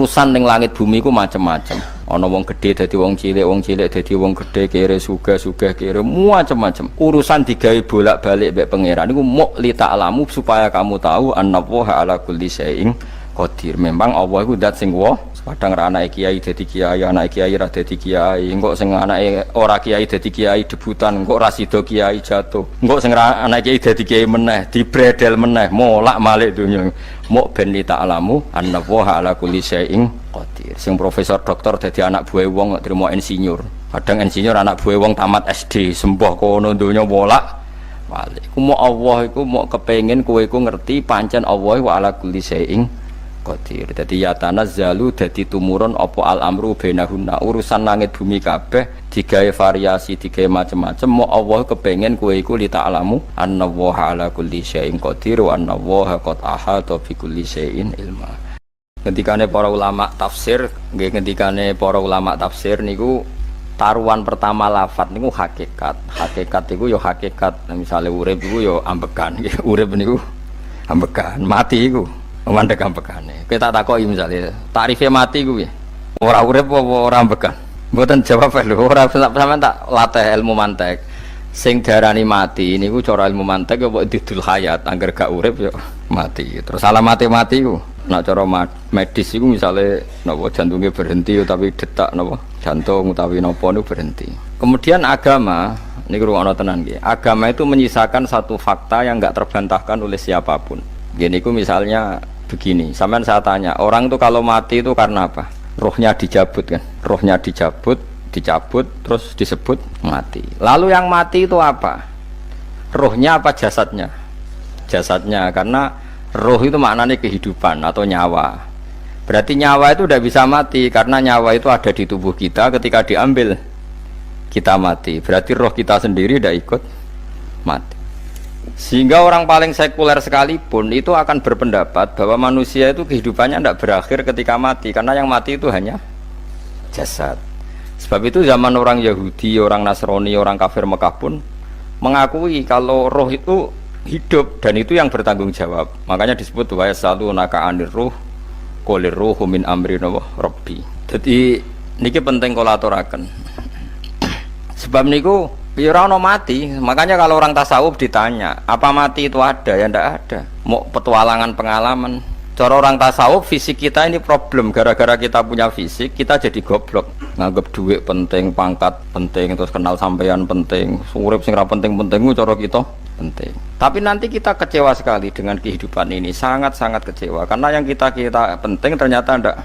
urusan ning langit bumi ku macam-macam. Ana wong gedhe dadi wong cilik dadi wong gedhe, kere sugih kere macam-macam. Urusan digawe bolak-balik mbek pangeran niku muk li ta'lamu supaya kamu tahu annallaha ala kulli syai'in qadir. Memang Allah iku zat sing kadang ra anake kiai dadi kiai, anake kiai ra dadi kiai, engko sing anake ora kiai dadi kiai debutan, engko ra sida kiai jatuh. Engko sing anake kiai dadi kiai meneh, dibredel meneh, molak-malik donya. Muk ben li ta'lamu annallaha ala kulli syai'in qadir. Sing profesor doktor dadi anak buah wong kok trimo insinyur. Kadang insinyur anak buah wong tamat SD, sembah kono donya molak-malik. Ku muk Allah iku muk kepengin kowe iku ngerti pancen Allah wa ala kulli syai'in qadir. Dadi ya tanazzalu dadi tumurun apa al amru bainahunna, urusan langit bumi kabeh digawe variasi, digawe macam-macam. Mo Allah kepengin kowe iku li ta'lamu annallaha ala kulli syai'in qadir wa annallaha qad ahata bi kulli syai'in ilma. Ketikane para ulama tafsir, nggih ketikane para ulama tafsir niku taruhan pertama lafat niku hakikat. Hakikat iku ya hakikat. Misale urip iku ya ambekan, nggih. Urip niku ambekan, mati iku mandek ampekane. Kita takoki misalnya tarife mati kuwi ora urip apa ora ambekan. Mboten jawab lho, ora sampean tak latih ilmu mantek. Sing diarani mati niku cara ilmu mantek ya didul hayat, angger gak urip ya mati. Terus alamate mati ku nek cara medis iku misale napa jantunge berhenti tapi detak napa jantung utawi napa niku berhenti. Kemudian agama niku ruwono tenan nggih. Agama itu menyisakan satu fakta yang enggak terbantahkan oleh siapapun. Gini ku misalnya begini, sampean saya tanya, orang tuh kalau mati itu karena apa? Rohnya dicabut kan? Rohnya dicabut, terus disebut mati. Lalu yang mati itu apa? Rohnya apa jasadnya? Jasadnya, karena roh itu maknanya kehidupan atau nyawa. Berarti nyawa itu udah bisa mati, karena nyawa itu ada di tubuh kita, ketika diambil kita mati. Berarti roh kita sendiri udah ikut mati. Sehingga orang paling sekuler sekalipun itu akan berpendapat bahwa manusia itu kehidupannya tidak berakhir ketika mati, karena yang mati itu hanya jasad. Sebab itu zaman orang Yahudi, orang Nasrani, orang kafir Mekah pun mengakui kalau roh itu hidup dan itu yang bertanggung jawab. Makanya disebut wa yasalunaka anir ruh qolir ruhu min amri rabbi. Jadi niki penting kula aturaken. Sebab niku ora ono mati, makanya kalau orang tasawuf ditanya, apa mati itu ada? Ya ndak ada. Mau petualangan pengalaman. Cara orang tasawuf fisik kita ini problem, gara-gara kita punya fisik, kita jadi goblok. Nganggep duit penting, pangkat penting, terus kenal sampean penting, urip sing ra penting-penting cara kita penting. Tapi nanti kita kecewa sekali dengan kehidupan ini, sangat-sangat kecewa karena yang kita penting ternyata ndak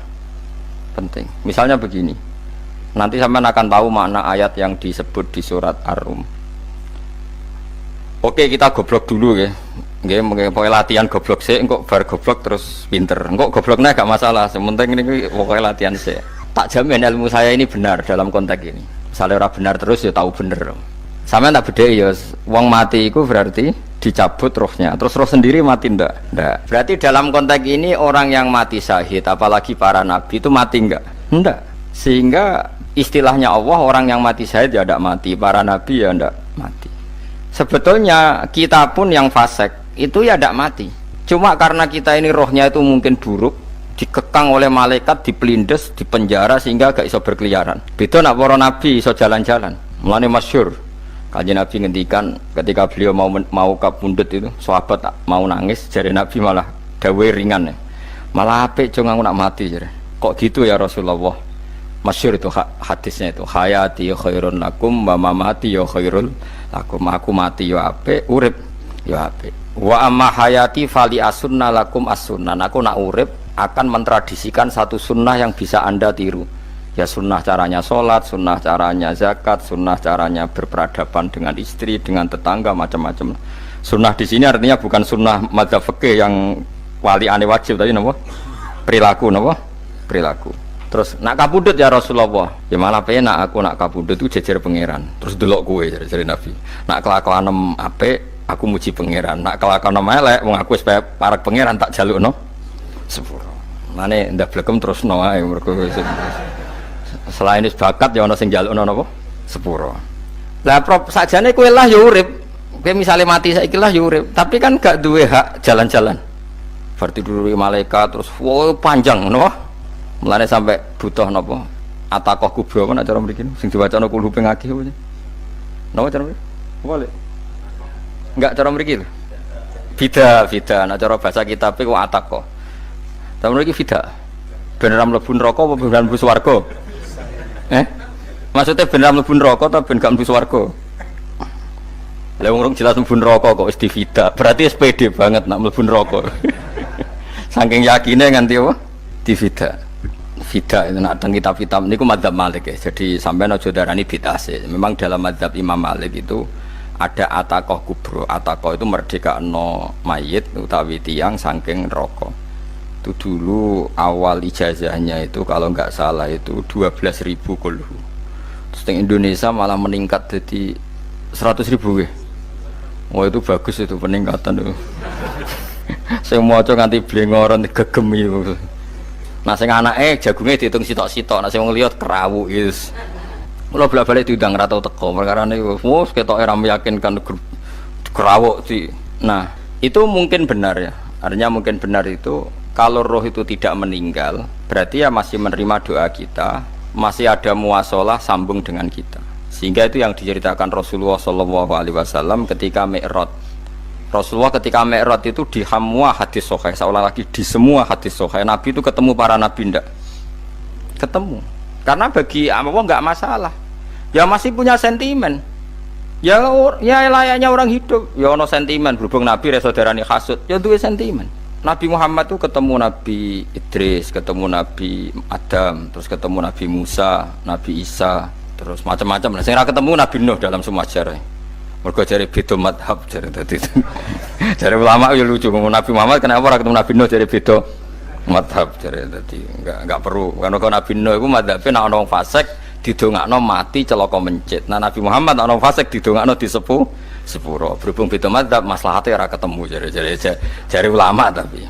penting. Misalnya begini. Nanti sampean akan tahu makna ayat yang disebut di surat Ar-Rum. Oke, kita goblok dulu ya. Nggih, pokoke latihan goblok sik, engko bar goblok terus pinter. Engko gobloknya gak masalah, sementing ini pokoke latihan sik. Tak jamin ilmu saya ini benar dalam konteks ini. Misalnya ora benar terus ya tahu bener. Sampean tak bedheki ya, wong mati itu berarti dicabut rohnya. Terus roh sendiri mati ndak? Ndak. Berarti dalam konteks ini orang yang mati syahid, apalagi para nabi itu mati enggak? Ndak. Sehingga istilahnya Allah, orang yang mati syahid ya tidak mati, para nabi ya tidak mati. Sebetulnya kita pun yang fasik itu ya tidak mati, cuma karena kita ini rohnya itu mungkin buruk, dikekang oleh malaikat, dipelindes, dipenjara sehingga gak iso berkeliaran. Beda nak para nabi iso jalan-jalan. Mulane masyhur Kanjeng Nabi ngendikan ketika beliau mau kapundhut itu, sahabat mau nangis, jare Nabi malah dawe ringan ya. Malah apik cung aku nak mati jare. Kok gitu ya Rasulullah? Masyhur itu hadisnya itu, hayati khairun lakum wa mamati ya khairul lakum. Aku mati ya apik, urip ya apik. Wa amma hayati fali asunna lakum as-sunnah. Aku nak urip akan mentradisikan satu sunnah yang bisa Anda tiru. Ya sunnah caranya sholat, sunnah caranya zakat, sunnah caranya berperadaban dengan istri, dengan tetangga, macam-macam. Sunnah di sini artinya bukan sunnah madzhab fikih yang wali ane wajib tadi, napa? Perilaku, napa? Perilaku. Terus nak kabudut ya Rasulullah, ya malah penak aku nak kabudut itu jejer pangeran. Terus delok kowe dari Nabi. Nak kelakuan apik aku muji pangeran. Nak kelakuan elek wong aku wis parek pangeran tak jalukno sepuro. Mane ndak blekem terusno ae mergo selain is bakat ya ana sing jalukno napa sepuro. Lah prop sakjane kowe lah ya urip. Kowe misale mati saiki lah ya urip, tapi kan gak duwe hak jalan-jalan. Berarti dulu malaikat terus panjang napa? Mulane sampai butuh napa? Atakoh kubro kan acara mriki sing diwacana kulo ping akeh apa. Napa cara mriki? Apa lek? Enggak cara mriki lho. Fida, nah cara bahasa kitab ku atakoh. Cara mriki fida. Ben ora mlebu neraka apa ben mlebu swarga? Maksudnya ben ora mlebu neraka ta ben gak mlebu swarga? Lah wong jelas mlebu neraka kok wis divida. Berarti SPD banget nak mlebu neraka. Saking yakine nganti apa? Divida. Fida itu nak teng kitab-kitab niku madzhab Malik ya. Jadi sampean aja darani bid'ah sih. Memang dalam madzhab Imam Malik itu ada atakoh kubro. Atakoh itu merdekakno mayit utawi tiyang saking neraka. Itu dulu awal ijazahnya itu kalau nggak salah itu 12.000 kulhu. Terus di Indonesia malah meningkat jadi 100.000 ya. Wah itu bagus itu peningkatan itu. Saya mau coba nganti blengoran gegem itu. Nah sing anake jagunge diitung sitok-sitok, nah sing wong liya kerawu is. Mula bolak-balik diundang ra tau teko, perkara niku wis ketok ora meyakinkan kerawuk sih. Nah, itu mungkin benar ya. Artinya mungkin benar itu kalau roh itu tidak meninggal, berarti ya masih menerima doa kita, masih ada muasalah sambung dengan kita. Sehingga itu yang diceritakan Rasulullah SAW ketika Mi'raj. Rasulullah ketika Mi'raj itu di semua hadis sahih, seolah lagi di semua hadis sahih Nabi itu ketemu para nabi ndak? Ketemu. Karena bagi Allah nggak masalah. Ya masih punya sentimen. Ya layaknya orang hidup. Ya ono sentimen berhubung Nabi saudarane hasud, ya duwe sentimen. Nabi Muhammad itu ketemu Nabi Idris, ketemu Nabi Adam, terus ketemu Nabi Musa, Nabi Isa, terus macam-macam. Nah, sing ra ketemu Nabi Nuh dalam semua sejarah. Mergo jare beda madhab jare dadi. Jare ulama ya lucu ngomong Nabi Muhammad kenapa ora ketemu Nabi Nuh jare beda madhab jare dadi enggak perlu. Karena kalau Nabi Nuh iku madhabe nek ana wong fasik didongakno mati celaka mencit. Nah Nabi Muhammad ana wong fasik didongakno sepuro. Berhubung beda madhab maslahate ora ketemu jare ulama tapi.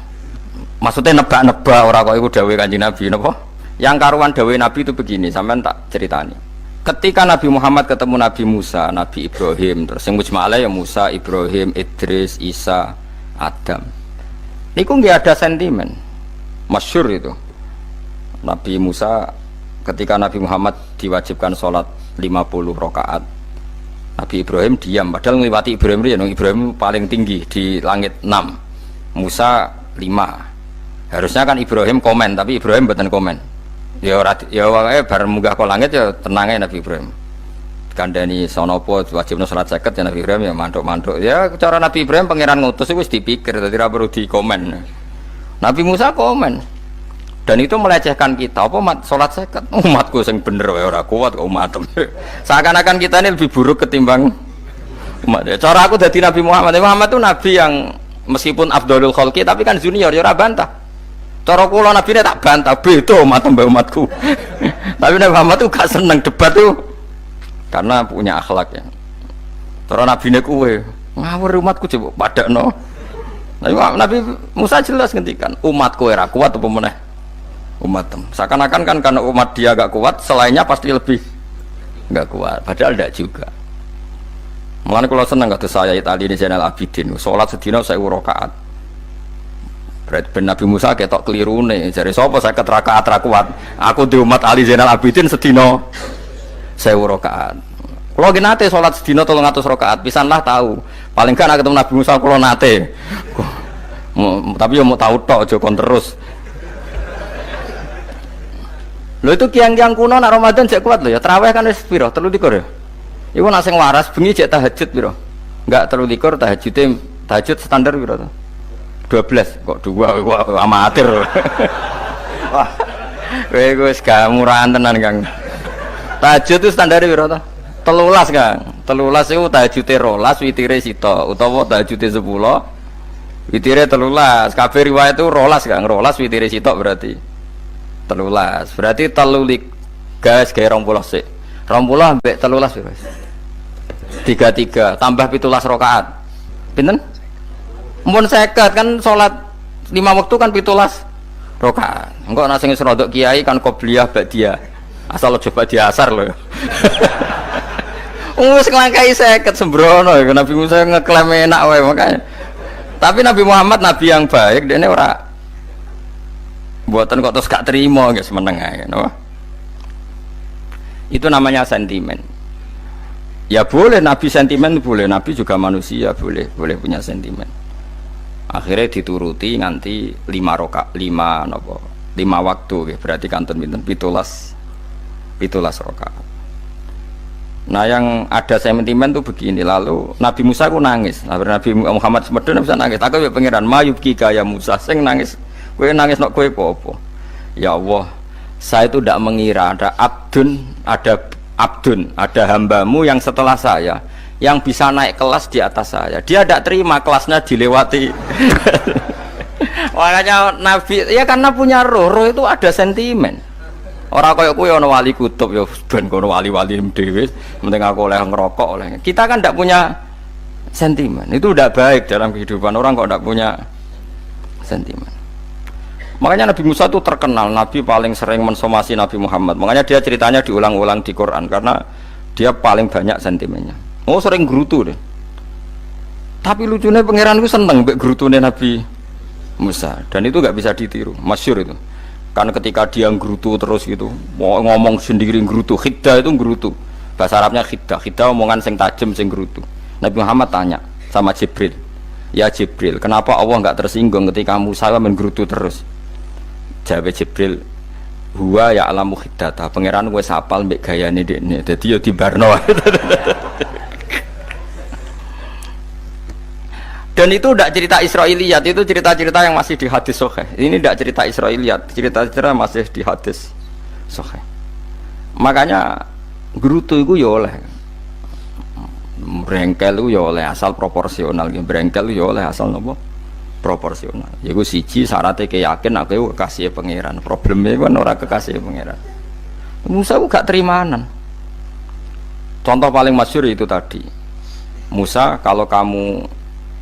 Maksudnya nebak-nebak ora kok iku dawuhe Kanjeng Nabi napa? Yang karuan dawuhe Nabi itu begini, sampean tak ceritani. Ketika Nabi Muhammad ketemu Nabi Musa, Nabi Ibrahim, terus yang mujma'alah ya Musa, Ibrahim, Idris, Isa, Adam. Niku nggak ada sentimen, masyhur itu. Nabi Musa ketika Nabi Muhammad diwajibkan sholat 50 rakaat, Nabi Ibrahim diam, padahal ngliwati Ibrahim paling tinggi di langit 6, Musa 5. Harusnya kan Ibrahim komen, tapi Ibrahim bukan komen. Ya bareng munggah ke langit ya tenangnya Nabi Ibrahim. Kandhani sonopo wajibna salat 50 ya Nabi Ibrahim ya mantuk-mantuk. Ya cara Nabi Ibrahim pangeran ngutus wis dipikir dadi ora perlu dikomen. Nabi Musa komen. Dan itu melecehkan kita apa salat 50. Umatku sing bener wae ora kuat kok umat. Seakan-akan kita ini lebih buruk ketimbang umat. Cara aku dadi Nabi Muhammad. Muhammad itu nabi yang meskipun afdhalul khalqi tapi kan junior ya ora bantah. Cara kula Nabi tak bantah beda umat mbak umatku. Tapi Nabi Muhammad tuh gak seneng debat tuh karena punya akhlak ya. Cara Nabi ne kuwe ngawur umatku coba padakno. Nabi Musa jelas ngendikan umatku ora kuat apa meneh umatem. Seakan-akan kan karena umat dia gak kuat, selainnya pasti lebih gak kuat. Padahal tidak juga. Mulane kula seneng kata saya Itali di Zainal Abidin. Salat sedina 1000 rakaat. Berarti Nabi Musa ketok keliru nih. Jadi sopo saya rakaat ra kuat. Aku di umat Ali Zainal Abidin sedina 1000 rakaat. Kalau nate sholat sedina 300 rakaat, pisanlah tahu. Paling kan ketemu Nabi Musa kalau nate. Tapi ya mau tahu tok aja kon terus. Lho itu kiang-kiang kuno nak Ramadan cek kuat lho ya. Tarawih kan wis piro? 33 ya. Iku nak sing waras bengi cek tahajud piro? Enggak 33 tahajud standar piro to? 12 kok 2 amatir. Wah. Kowe wis gak murahan tenan Kang. Tahajud itu standar piro to? 13 Kang. 13 iku tahajude 12 witire sita utawa tahajude 10 witire 13. Kabeh riwayat itu 12 Kang. 12 witire sita berarti 13. Berarti 3 guys gawe 20 sik. 20 ambek 13 wis. 33 tambah 17 rakaat. Pinten? Mun 50 kan sholat 5 waktu kan 17 rakaat. Engko ana sing rodok kiai kan qobliyah ba'diyah. Asal coba diasar lho. Wis nglangkai 50 sembrono Nabi Musa ngeklaim enak wae makanya. Tapi Nabi Muhammad nabi yang baik dene ora Buatan kok terus gak terima guys meneng ae no? Itu namanya sentimen. Ya boleh Nabi sentimen boleh, Nabi juga manusia boleh punya sentimen. Akhirnya dituruti nganti 5 waktu ya, berarti kanton pinten 17 rakaat. Nah yang ada sentimen tuh begini, lalu Nabi Musa ku nangis. Nabi Muhammad semedon bisa nangis. Aku ya pangeran mayubki kaya Musa sing nangis. Kowe nangis nok kowe apa? Ya Allah, saya itu tidak mengira ada abdun, ada hambamu yang setelah saya yang bisa naik kelas di atas saya. Dia tidak terima kelasnya dilewati. Makanya Nabi ya karena punya roh itu ada sentimen. Orang kaya kowe ana wali kutub ya ben kono wali-wali dhewe, penting aku oleh ngerokok oleh. Kita kan tidak punya sentimen. Itu tidak baik dalam kehidupan orang kok tidak punya sentimen. Makanya Nabi Musa itu terkenal, Nabi paling sering mensomasi Nabi Muhammad. Makanya dia ceritanya diulang-ulang di Quran karena dia paling banyak sentimennya. Oh sering gerutu deh. Tapi lucunya pangeran itu seneng mbek gerutune Nabi Musa dan itu gak bisa ditiru, masyhur itu. Karena ketika dia gerutu terus gitu, ngomong sendiri gerutu, khiddah itu gerutu. Bahasa Arabnya khiddah omongan sing tajem sing gerutu. Nabi Muhammad tanya sama Jibril, ya Jibril, kenapa Allah nggak tersinggung ketika Musa menggerutu terus? Jawab Jibril, huwa ya alamu khiddata, pangeran wis hafal mbek gayane dekne, dadi ya dibarno. Dan itu tidak cerita Israiliyat, itu cerita-cerita yang masih di hadis sahih. Ini tidak cerita Israiliyat, cerita-cerita masih di hadis sahih. Makanya gerutu itu ya oleh, brengkel itu ya oleh asal proporsional, brengkel itu ya oleh asal nopo proporsional. Yaiku siji syaratnya keyakin aku kekasih pangeran. Problemnya kan orang kekasih pangeran. Musa itu gak terimanan. Contoh paling masyhur itu tadi. Musa, kalau kamu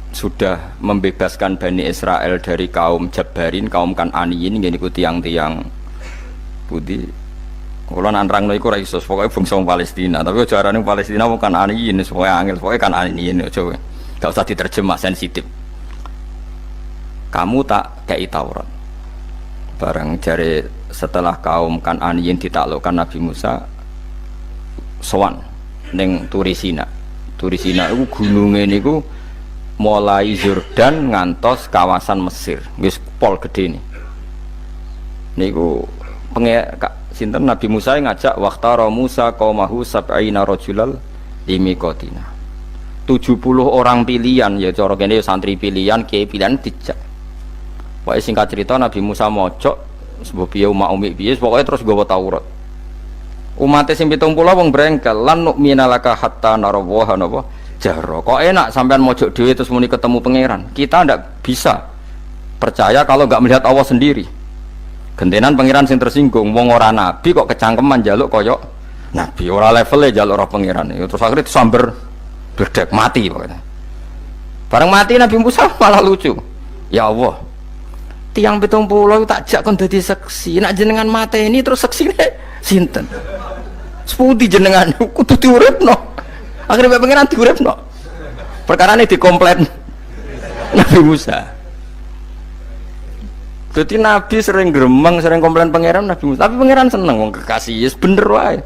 sudah membebaskan Bani Israel dari kaum Jabbarin, kaum Kan'aniyin, ngene iku tiang-tiang putih. Kalau nanrangno iku ora iso, pokoke bangsa Palestina, tapi aja arane Palestina wong Kan'aniyin, pokoke angel, pokoke Kan'aniyin aja. Gak usah diterjemah sensitif. Kamu tak kei Taurat. Bareng jare setelah kaum Kan'aniyin ditaklukkan Nabi Musa sowan ning Turisina. Turisina iku gununge niku mulai Yordan ngantos kawasan Mesir. Wis pol gede nih. Niku sinten Nabi Musa ngajak waqtara Musa qaumahu sab'ina rajulal limiqatina. 70 orang pilihan ya cara kene santri pilihan, kiai pilihan dijak. Pokoke singkat cerita Nabi Musa mojok sebab piye umat umi piye pokoke terus nggawa Taurat. Umate sing 70 wong brengkel lan nu'mina laka hatta narawaha napa jahra. Kok enak sampean mojok dhewe terus muni ketemu pangeran. Kita ndak bisa percaya kalau enggak melihat Allah sendiri. Gentenan pangeran sing tersinggung wong ora nabi kok kecangkeman njaluk koyok nabi, ora levele njaluk roh pangeran. Terus akhirnya disamber bledek mati pokoknya. Bareng mati Nabi Musa malah lucu. Ya Allah, tiang 70 tak jak kon dadi seksi, nak jenengan mateni terus seksine sinten? Sepundi jenengan kudu diuripno. Akhirnya pangeran diuripno. Perkarane dikomplain Nabi Musa. Jadi Nabi sering gremeng, sering komplain pangeran Nabi Musa. Tapi pangeran seneng wong kekasih, yes bener wae.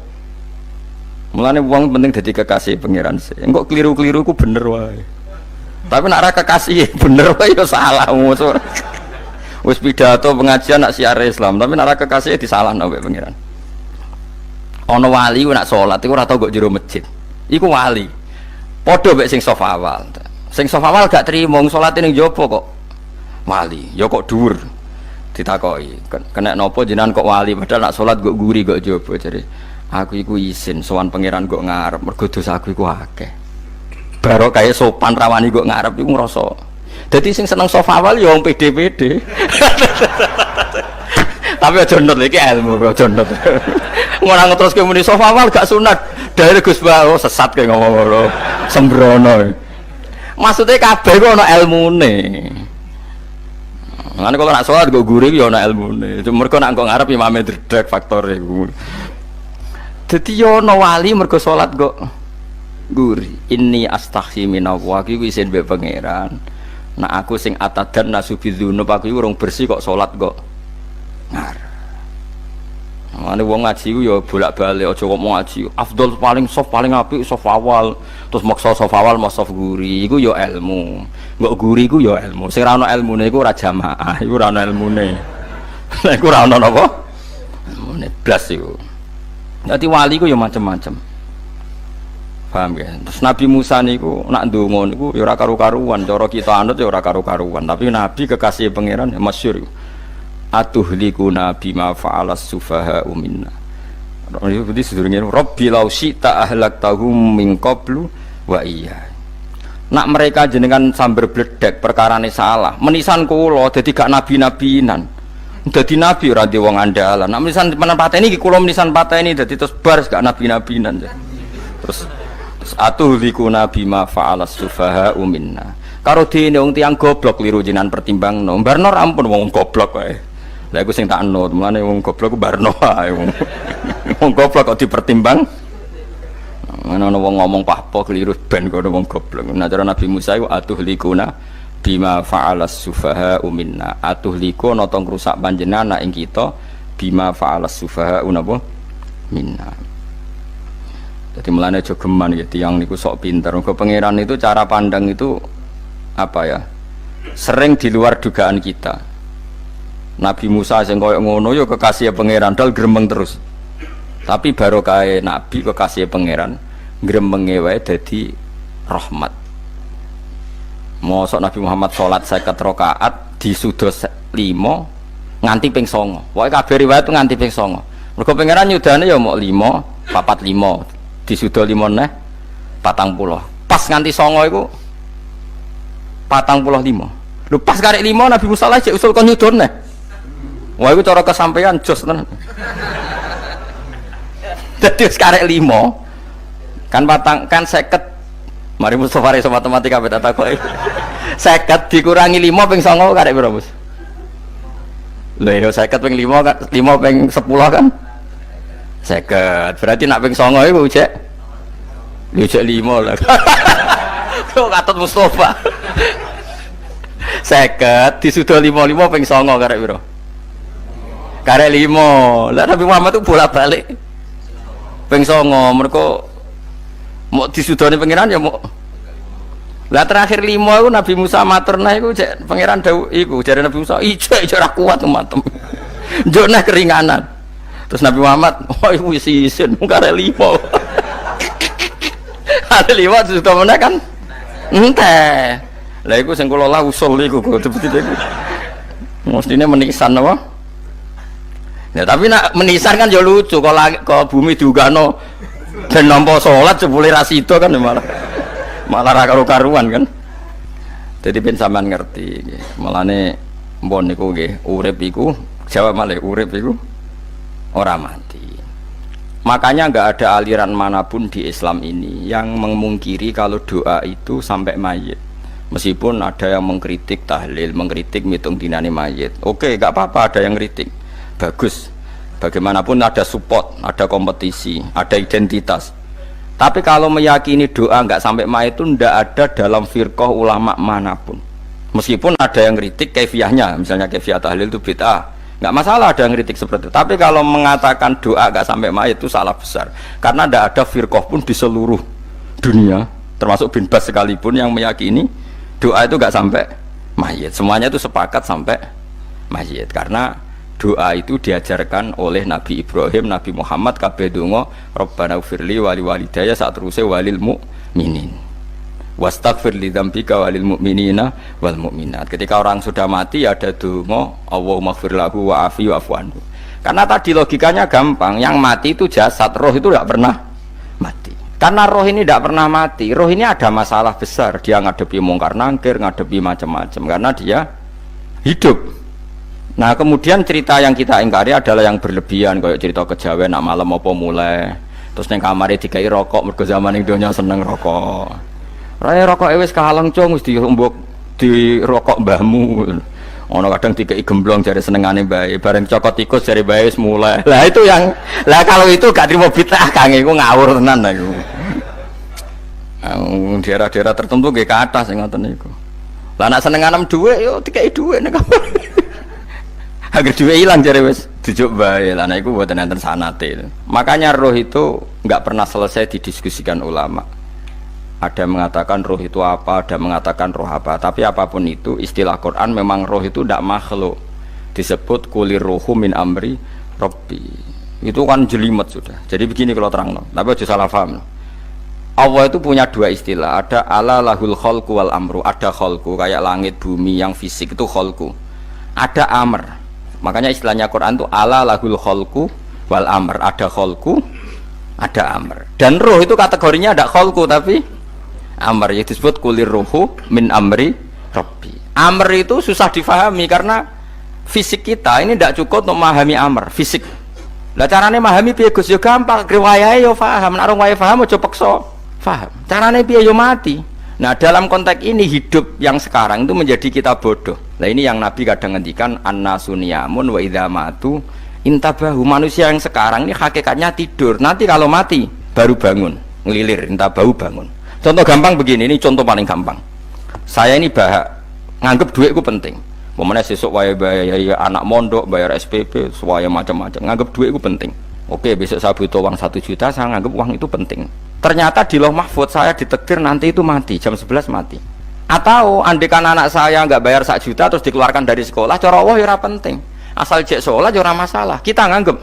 Mulane wong penting dadi kekasih pangeran sih. Engko keliru-keliru ku bener wae. Tapi nak ra kekasih bener wae ya salah musuh. Wis pidato pengajian nak siar Islam, tapi nak kekasih disalahno mbek pangeran. Ana wali nak salat iku ora tau kok jero masjid. Iku wali. Padha mbek sing saf awal. Sing saf awal gak trimo salate ning jaba kok wali. Ya kok dhuwur. Ditakoki, kena napa jenengan kok wali padahal nak salat kok guri kok jaba jare. Aku iku isin sowan pangeran kok ngarep mergo dosa aku iku akeh. Baro kaya sopan rawani kok ngarep iku ngrasa. Jadi sing seneng sofa awal ya wong pede-pede. Tapi aja nut iki ilmu, aja nut. Ngono terus muni sofa awal gak sunat. Dari Gus Ba sesat kayak ngomong ngono. Sembrono. Maksudnya kabeh ku ana ilmune. Ngene kok nak salat kok guri ya ana ilmune. Mergo nak kok ngarep imame dredeg faktor iku. Dadi yo ana wali mergo salat kok guri. Inni astaghfi minallah iki isin mbek pangeran. Nah aku sing atadan nasubidzunub aku urung bersih kok salat kok ngarep. Mane wong ngaji ku ya bolak-balik aja kok mau ngaji. Afdol paling soft paling apik soft awal, terus maksa soft awal mau soft guri iku ya ilmu. Mbok guri iku ya ilmu. Sing ora ana ilmune iku ora jamaah, iku ora ana ilmune. Lah iku ora ana napa? Ilmune blas iku. Dadi wali ku ya macam-macam. Paham ya? Terus Nabi Musa niku nak ndonga niku ya ora karu-karuan, cara kita anut ya ora karu-karuan, tapi Nabi kekasih pangeran ya masyhur. Atuhlikuna bima fa'alas sufaha'u minna. Ini berarti sedurunge Rabbi law syi'ta ahlaktahum min qablu wa iya. Nak mereka jenengan sambar bledek perkarane salah, menisan kula dadi gak nabi-nabinan. Dadi nabi ora di wong andalan. Nak menisan pateni iki kula menisan pateni dadi terus bar gak nabi-nabinan. Terus atuhlikuna bima fa'alas sufaha'u minna. Karo dene wong tiyang goblok kliru jenengan pertimbangno. Barno ampun wong goblok wae. Lah iku sing tak anut, mulane wong goblok ku barno ae wong. Wong goblok kok dipertimbang. Ana wong ngomong pahpo keliru ben kok wong goblok. Nah cara Nabi Musa iku atuhlikuna bima fa'alas sufaha'u minna. Atuhliku nata ngrusak panjenengan ing kita bima fa'alas sufaha'u napa minna. Jadi mulane aja geman ya tiyang niku sok pinter. Mergo pangeran itu cara pandang itu apa ya? Sering di luar dugaan kita. Nabi Musa sing koyo ngono ya kekasih pangeran dal gremeng terus. Tapi barokah Nabi kekasih pangeran gremenge wae dadi rahmat. Mosok Nabi Muhammad salat 50 rakaat disuda 5 nganti ping 9. Pokoke kabeh riwayat nganti ping 9. Mergo pangeran nyudane ya mok 5, 4 5 disuda 5 neh 40. Pas nganti 9 iku 45. Lho pas karek 5 Nabi Musa lagi usul kon nyudon neh. Wah itu cara kesampaian jos tenan. Dadi wis karek 5. Kan patang kan 50. Mari Mustofa iso matematika beta takoki. 50 dikurangi 5 ping 9 karek piro, Mus? Lho ya 50 ping 5 kan 5 ping 10 kan 50. Berarti nak ping 9 iku cek. Lho cek 5 lah. Kok katut Mustofa. 50 disuda 55 ping 9 karek piro? Karek 5. Lah Nabi Muhammad itu bolak-balik. Ping 9 mergo mau disudane pangeran ya mau. Lah terakhir 5 iku Nabi Musa matur nah iku cek pangeran dawuh iku jare Nabi Musa ijo ora kuat matem. Njuk nah keringanan. Terus Nabi Muhammad oh iku wis isin karek 5. Ada 5 disuda meneh kan. Enteh. Lah iku sing kula lah usul iku seperti itu. Mestine menisan apa? Ya tapi nak menisan kan ya lucu kalau bumi diugano dan nampa salat jebule ra sida kan malah ra karo-karuan kan. Jadi ben sampean ngerti nggih. Mulane mbon niku nggih urip iku jawab malih urip iku ora mati. Makanya enggak ada aliran manapun di Islam ini yang memungkiri kalau doa itu sampai mayit. Meskipun ada yang mengkritik tahlil, mengkritik mitung dinane mayit. Oke, enggak apa-apa ada yang kritik. Bagus. Bagaimanapun ada support, ada kompetisi, ada identitas. Tapi kalau meyakini doa enggak sampai mayit itu enggak ada dalam firqah ulama manapun. Meskipun ada yang kritik kaifiahnya, misalnya kaifiah tahlil itu bid'ah. Enggak masalah ada yang kritik seperti itu. Tapi kalau mengatakan doa enggak sampai mayit itu salah besar. Karena enggak ada firqah pun di seluruh dunia, termasuk bin Bas sekalipun yang meyakini doa itu enggak sampai mayit. Semuanya itu sepakat sampai mayit karena doa itu diajarkan oleh Nabi Ibrahim, Nabi Muhammad kabeh donga Rabbana ufirli wali walidayya saat teruse walil mu'minin wastaghfir li dzambika walil mu'minina wal mu'minat. Ketika orang sudah mati ada donga Allahumma ighfir lahu wa afi wa'fu anhu. Karena tadi logikanya gampang, yang mati itu jasad, roh itu tidak pernah mati. Karena roh ini tidak pernah mati, roh ini ada masalah besar, dia ngadepi mungkar nangkir, ngadepi macam-macam karena dia hidup. Nah kemudian cerita yang kita ingkari adalah yang berlebihan, kayak cerita kejawen nak malam apa mulai terus neng kamar dikai rokok mergo zaman donya seneng rokok. Raya rokok wis kalang cung wis diumbuk di rokok mbahmu. Ono kadang dikai gemblong jare senengane bae, bareng cokot tikus jare bae wis mulai. Lah itu yang lah kalau itu gak trimo bid'ah Kang iku ngawur tenan lha iku. Daerah-daerah tertentu nggih kathah sing ngoten niku. Lah nek senenganem dhuwit yo dikai dhuwit nek Agar duwe ilang jare wis dijuk bae. Lah niku mboten enten sanate. Makanya roh itu enggak pernah selesai didiskusikan ulama. Ada mengatakan roh itu apa, ada mengatakan roh apa. Tapi apapun itu, istilah Quran memang roh itu tidak makhluk. Disebut kulir ruhu min amri Rabbi. Itu kan jelimet sudah. Jadi begini kalau terang, tapi aja salah paham. Allah itu punya dua istilah. Ada ala lahul khalqu wal amru. Ada khalqu kayak langit bumi yang fisik itu khalqu. Ada amr. Makanya istilahnya Quran itu ala lahul khalqu wal amr. Ada khalqu, ada amr. Dan roh itu kategorinya ada khalqu tapi amr, yang disebut kulir ruhu min amri Rabbi. Amr itu susah difahami karena fisik kita ini tidak cukup untuk memahami amr fisik. Lah carane memahami piye Gus? Ya gampang, riwayahe yo paham, nek ora wae paham aja paksa paham. Carane piye yo mati. Nah, dalam konteks ini hidup yang sekarang itu menjadi kita bodoh. Nah, ini yang Nabi kadang ngendikan annasuniyamun wa idza matu intabahu. Manusia yang sekarang ini hakikatnya tidur. Nanti kalau mati baru bangun, ngelilir, intabahu bangun. Contoh gampang begini, ini contoh paling gampang. Saya ini nganggep duit itu penting. Momennya sesuk bayar anak mondok, bayar SPP, semuanya macam-macam. Nganggep duit itu penting. Oke, besok saya butuh uang 1 juta, saya nganggep uang itu penting. Ternyata di Lauh Mahfudz saya ditakdir nanti itu mati, jam 11 mati. Atau andikan anak saya nggak bayar 1 juta terus dikeluarkan dari sekolah, cara Allah ya penting. Asal cek sekolah ya masalah. Kita nganggep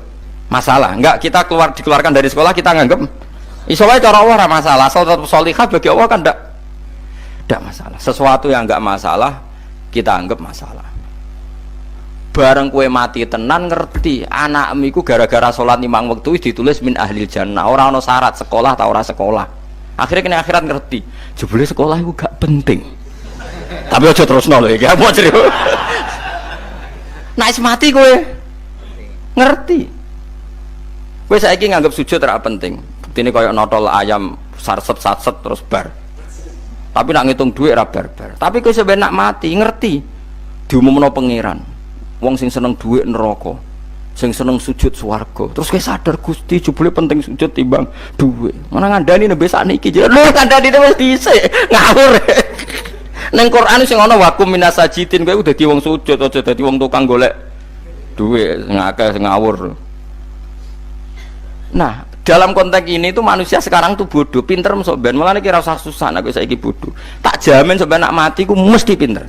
masalah. Enggak, kita dikeluarkan dari sekolah kita nganggep isowa cara Allah masalah. Asal tetap sholihah bagi Allah kan tidak masalah. Sesuatu yang enggak masalah kita anggap masalah. Bareng kue mati tenan ngerti anakmu iku gara-gara sholat 5 waktu ditulis min ahlil jannah. Orang ono syarat sekolah atau orang sekolah. Akhirnya kena akhirat ngerti. Jebule sekolah itu gak penting. Tapi aja terus nol ya, mau cerita. Nah, mati kue ngerti. Kue saiki nganggap sujud ora penting. Ini kayak notol ayam sarset terus bar. Tapi nak ngitung duit ra bar-bar. Tapi kowe sebenarnya nak mati ngerti diumumno pangeran. Wong sing seneng duit neraka, sing seneng sujud swarga. Terus kowe sadar Gusti jebule penting sujud timbang duit. Mana ngandani nembe sakniki lho ngandani wis dhisik ngawur. Ning Quran sing ana wakum minasajidin kowe dadi wong sujud aja dadi wong tukang golek duit ngakeh ngawur. Nah, dalam konteks ini itu manusia sekarang tuh bodoh, pinter masuk ben. Malah kira usah susah, aku saiki bodoh. Tak jamin sampai nak mati, ku mesti pinter.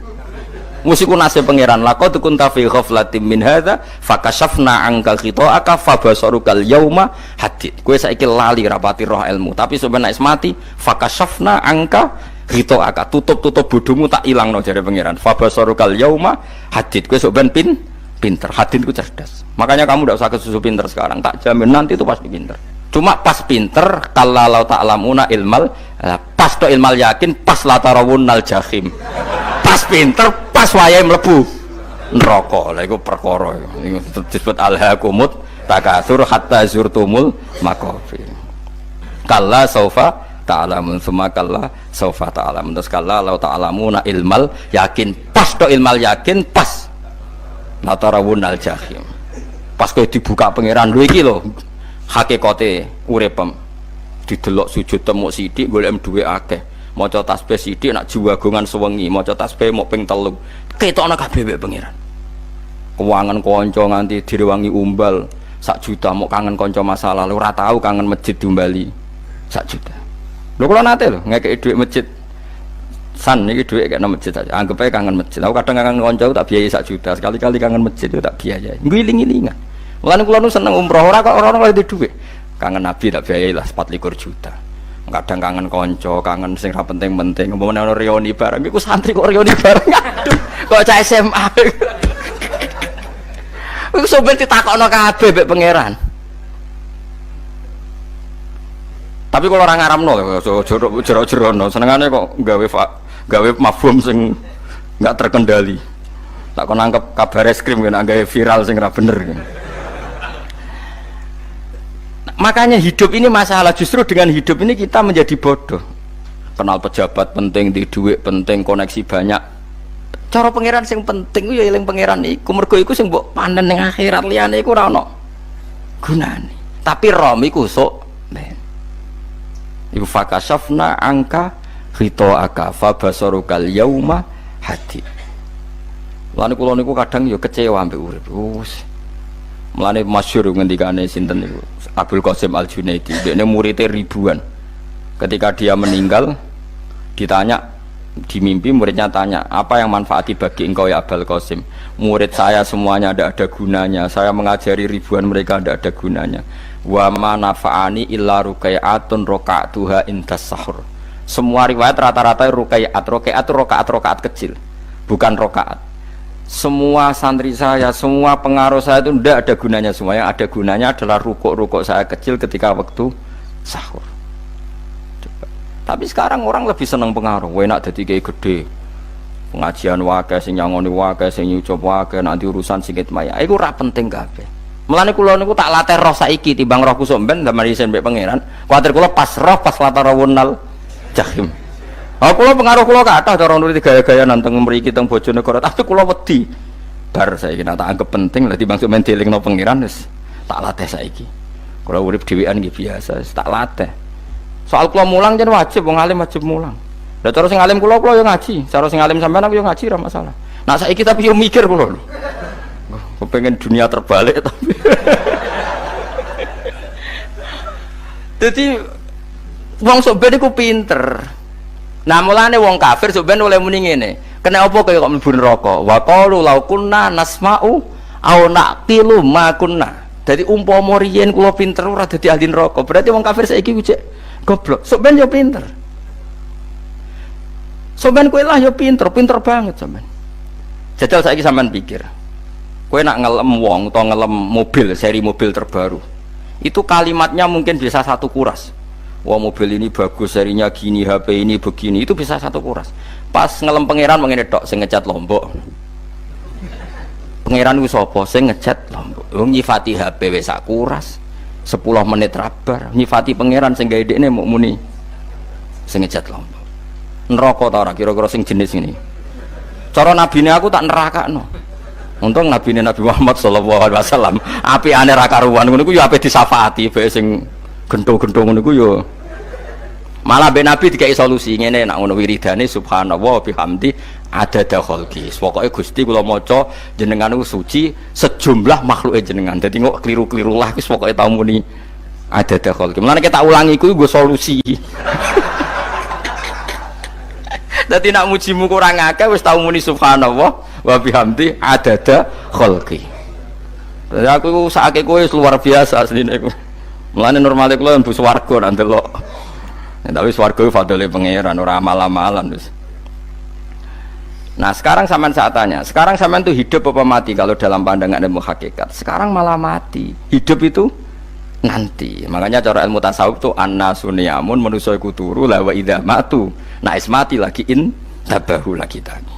Mesti ku nasib pangeran. Laqad kunta fi ghaflatin min hadza, fakashafna anka khita'aka fabasarukal yauma hadid. Kowe saiki lali rapati roh ilmu, tapi sampai nak mati, fakashafna anka khita'aka. Tutup bodohmu tak ilangno jare pangeran. Fabasarukal yauma hadid. Kowe sok ben pinter. Hadid ku cerdas. Makanya kamu tidak usah kesusu pinter sekarang. Tak jamin nanti itu pasti pinter. Cuma pas pinter kalau ta'lamuna ilmal pas to ilmal yakin pas latarawunnal jahim. Pas pinter pas wayahe mlebu neraka. Lha iku perkara iku disebut alhaqumut takatsur hatta zurtumul maqabir. Kalla saufa ta'lamun summa kalla saufa ta'lamun. Terus kalla law ta'lamuna ilmal yakin pas to ilmal yakin pas latarawunnal jahim. Pas kowe dibuka pangeran lho iki lho hakikate uripem didelok sujud temuk sithik golek duwe akeh maca tasbih sithik nak jiwagongan sewengi maca tasbih mok ping 3 ketokno kabeh mek pangeran keuangan kanca nganti direwangi umbal 1 juta mok kangen kanca masa lalu ora tau kangen masjid diumbali 1 juta lho kula nate lho ngekeki dhuwit masjid san iki dhuwit kena masjid aja anggap ae kangen masjid aku kadang kangen kanca tak biayai 1 juta sekali-kali kangen masjid itu tak biayai ngiling-ngilingan. Mulane kula nu seneng umroh ora kok ora oleh dhuwit. Kangen Nabi tak biayai lah 24 juta. Kadang kangen kanca, kangen sing ra penting-penting. Umpamane ana reuni bareng iku santri kok reuni bareng. Aduh, kok cah SMA. Iku sampe ditakokno kabeh mek pangeran. Tapi kalau orang ngaramno jero-jerono senengane kok gawe mafhum sing enggak terkendali. Tak kon nangkep kabar eskrim kan gawe viral sing ra bener. Makanya hidup ini masalah, justru dengan hidup ini kita menjadi bodoh. Kenal pejabat penting, di duit penting, koneksi banyak. Cara pangeran sing penting ya eling pangeran iku, mergo iku sing mbok panen ning akhirat liyane iku ora ono gunane. Tapi rom iku sok ben. Iku fakashafna angka ghita'aka fa basarukal yauma hadid. Mulane kula niku kadang ya kecewa ambek urip. Mulane masyhur ngendikane sinten niku Abdul Qasim Al-Junaidi, dekne muridé ribuan. Ketika dia meninggal ditanya di mimpi, muridnya tanya, apa yang manfaati bagi engkau ya Abdul Qasim? Murid saya semuanya tidak ada gunanya, saya mengajari ribuan mereka tidak ada gunanya. Wa ma nafa'ani illa rukai'atun roka'atuha indas sahur. Semua riwayat rata-rata rakaat kecil, bukan rokaat. Semua santri saya, semua pengaruh saya itu tidak ada gunanya semua. Yang ada gunanya adalah rukuk saya kecil ketika waktu sahur. Tapi sekarang orang lebih senang pengaruh, enak jadi kayak gede, pengajian wakai, sing nyangoni wakai, sing nyucap wakai, nanti urusan sikit maya, itu ora penting kabeh. Mulane kula niku tak latih roh saiki timbang roh kusuk ben zaman isen mbek pangeran, kuwatir kula pas roh pas latarawunal jahim. Kula pengaruh kula kathah cara nuruti gaya-gaya nanteng mriki teng Bojonegoro, tapi kula wedi. Bar saiki tak anggap penting lah timbang sampeyan dielingno pangeran wis tak latih saiki. Kula urip dhewean nggih biasa, tak latih. Soal kula mulang jen wajib, wong alim wajib mulang. Lah cara sing alim kula yo ngaji, cara sing alim sampean aku yo ngaji ora masalah. Nah saiki tapi yo mikir kula lho. Kepengen dunia terbalik tapi. Jadi wong sok ben iku pinter. Nah mulane wong kafir sok ben oleh muni ngene. Kena apa kaya kok mlebu neraka? Wa qalu law kunna nasma'u aw naqilu ma kunna. Dadi umpama riyen kula pinter ora dadi ahli neraka. Berarti wong kafir saiki ku cek goblok. Sok ben yo pinter. Sok ben kowe lah yo pinter banget sampean. Jajal saiki sampean pikir. Kowe nak ngelem wong utawa ngelem mobil, seri mobil terbaru. Itu kalimatnya mungkin bisa satu kuras. Wah mobil ini bagus, serinya gini, HP ini begini, itu bisa satu kuras. Pas ngelem pangeran mengene tok sing ngecat Lombok. Pangeran ku sapa sing ngecat Lombok? Wong nyifati HP wis sak kuras. 10 menit rabar nyifati pangeran sing gawe dekne muk muni sing ngecat Lombok. Neraka ta ora kira-kira sing jenis ini. Cara nabine aku tak nerakakno. Untung nabine Nabi Muhammad sallallahu alaihi wasallam apikane ra karuan ngono iku ya ape disafaati bae sing gento-gento ngono iku ya. Malah ben Nabi dikai solusi ngene nek ngono wiridane subhanallah bihamdi adada khalqi. Pokoke Gusti kula maca jenengan niku suci sejumlah makhluke jenengan. Dadi kok kliru-kliru lah wis pokoke tau muni adada khalqi. Mulane kita ulangi kuwi nggo solusi. Dadi nek mujimu kurang akeh wis tau muni subhanallah wa bihamdi adada khalqi. Dadi aku sakake kowe luar biasa asline iku. Mulane normale kula mlebu swarga nang delok. Tapi swarga fadhole pangeran ora amal-amalan wis. Nah sekarang sampean saat tanya, sekarang sampean tuh hidup apa mati kalau dalam pandangan ilmu hakikat? Sekarang malah mati. Hidup itu nanti. Makanya cara ilmu tasawuf tuh an-nasuniyamun manusia iku turu la wa idza matu. Nah is mati lagi in tabahu lagi tadi.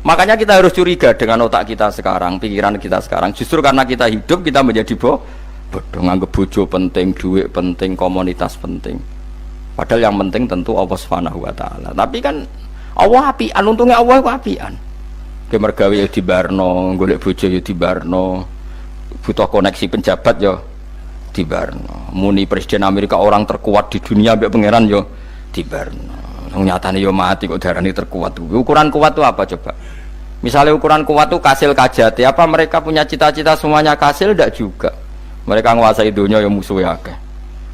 Makanya kita harus curiga dengan otak kita sekarang, pikiran kita sekarang. Justru karena kita hidup kita menjadi bodoh, nganggep bojo penting, duit penting, komunitas penting. Padahal yang penting tentu Allah Subhanahu wa taala. Tapi kan Allah apian, untungnya Allah itu apian. Ke mergawe ya dibarno, golek bojo ya dibarno. Butuh koneksi penjabat ya dibarno. Muni presiden Amerika orang terkuat di dunia mbek pangeran ya dibarno. Nyatane ya mati kok darani terkuat. Ukuran kuat itu apa coba? Misalnya ukuran kuat itu kasil kajati, apa mereka punya cita-cita semuanya kasil? Tidak juga. Mereka menguasai dunia yang musuhnya akeh.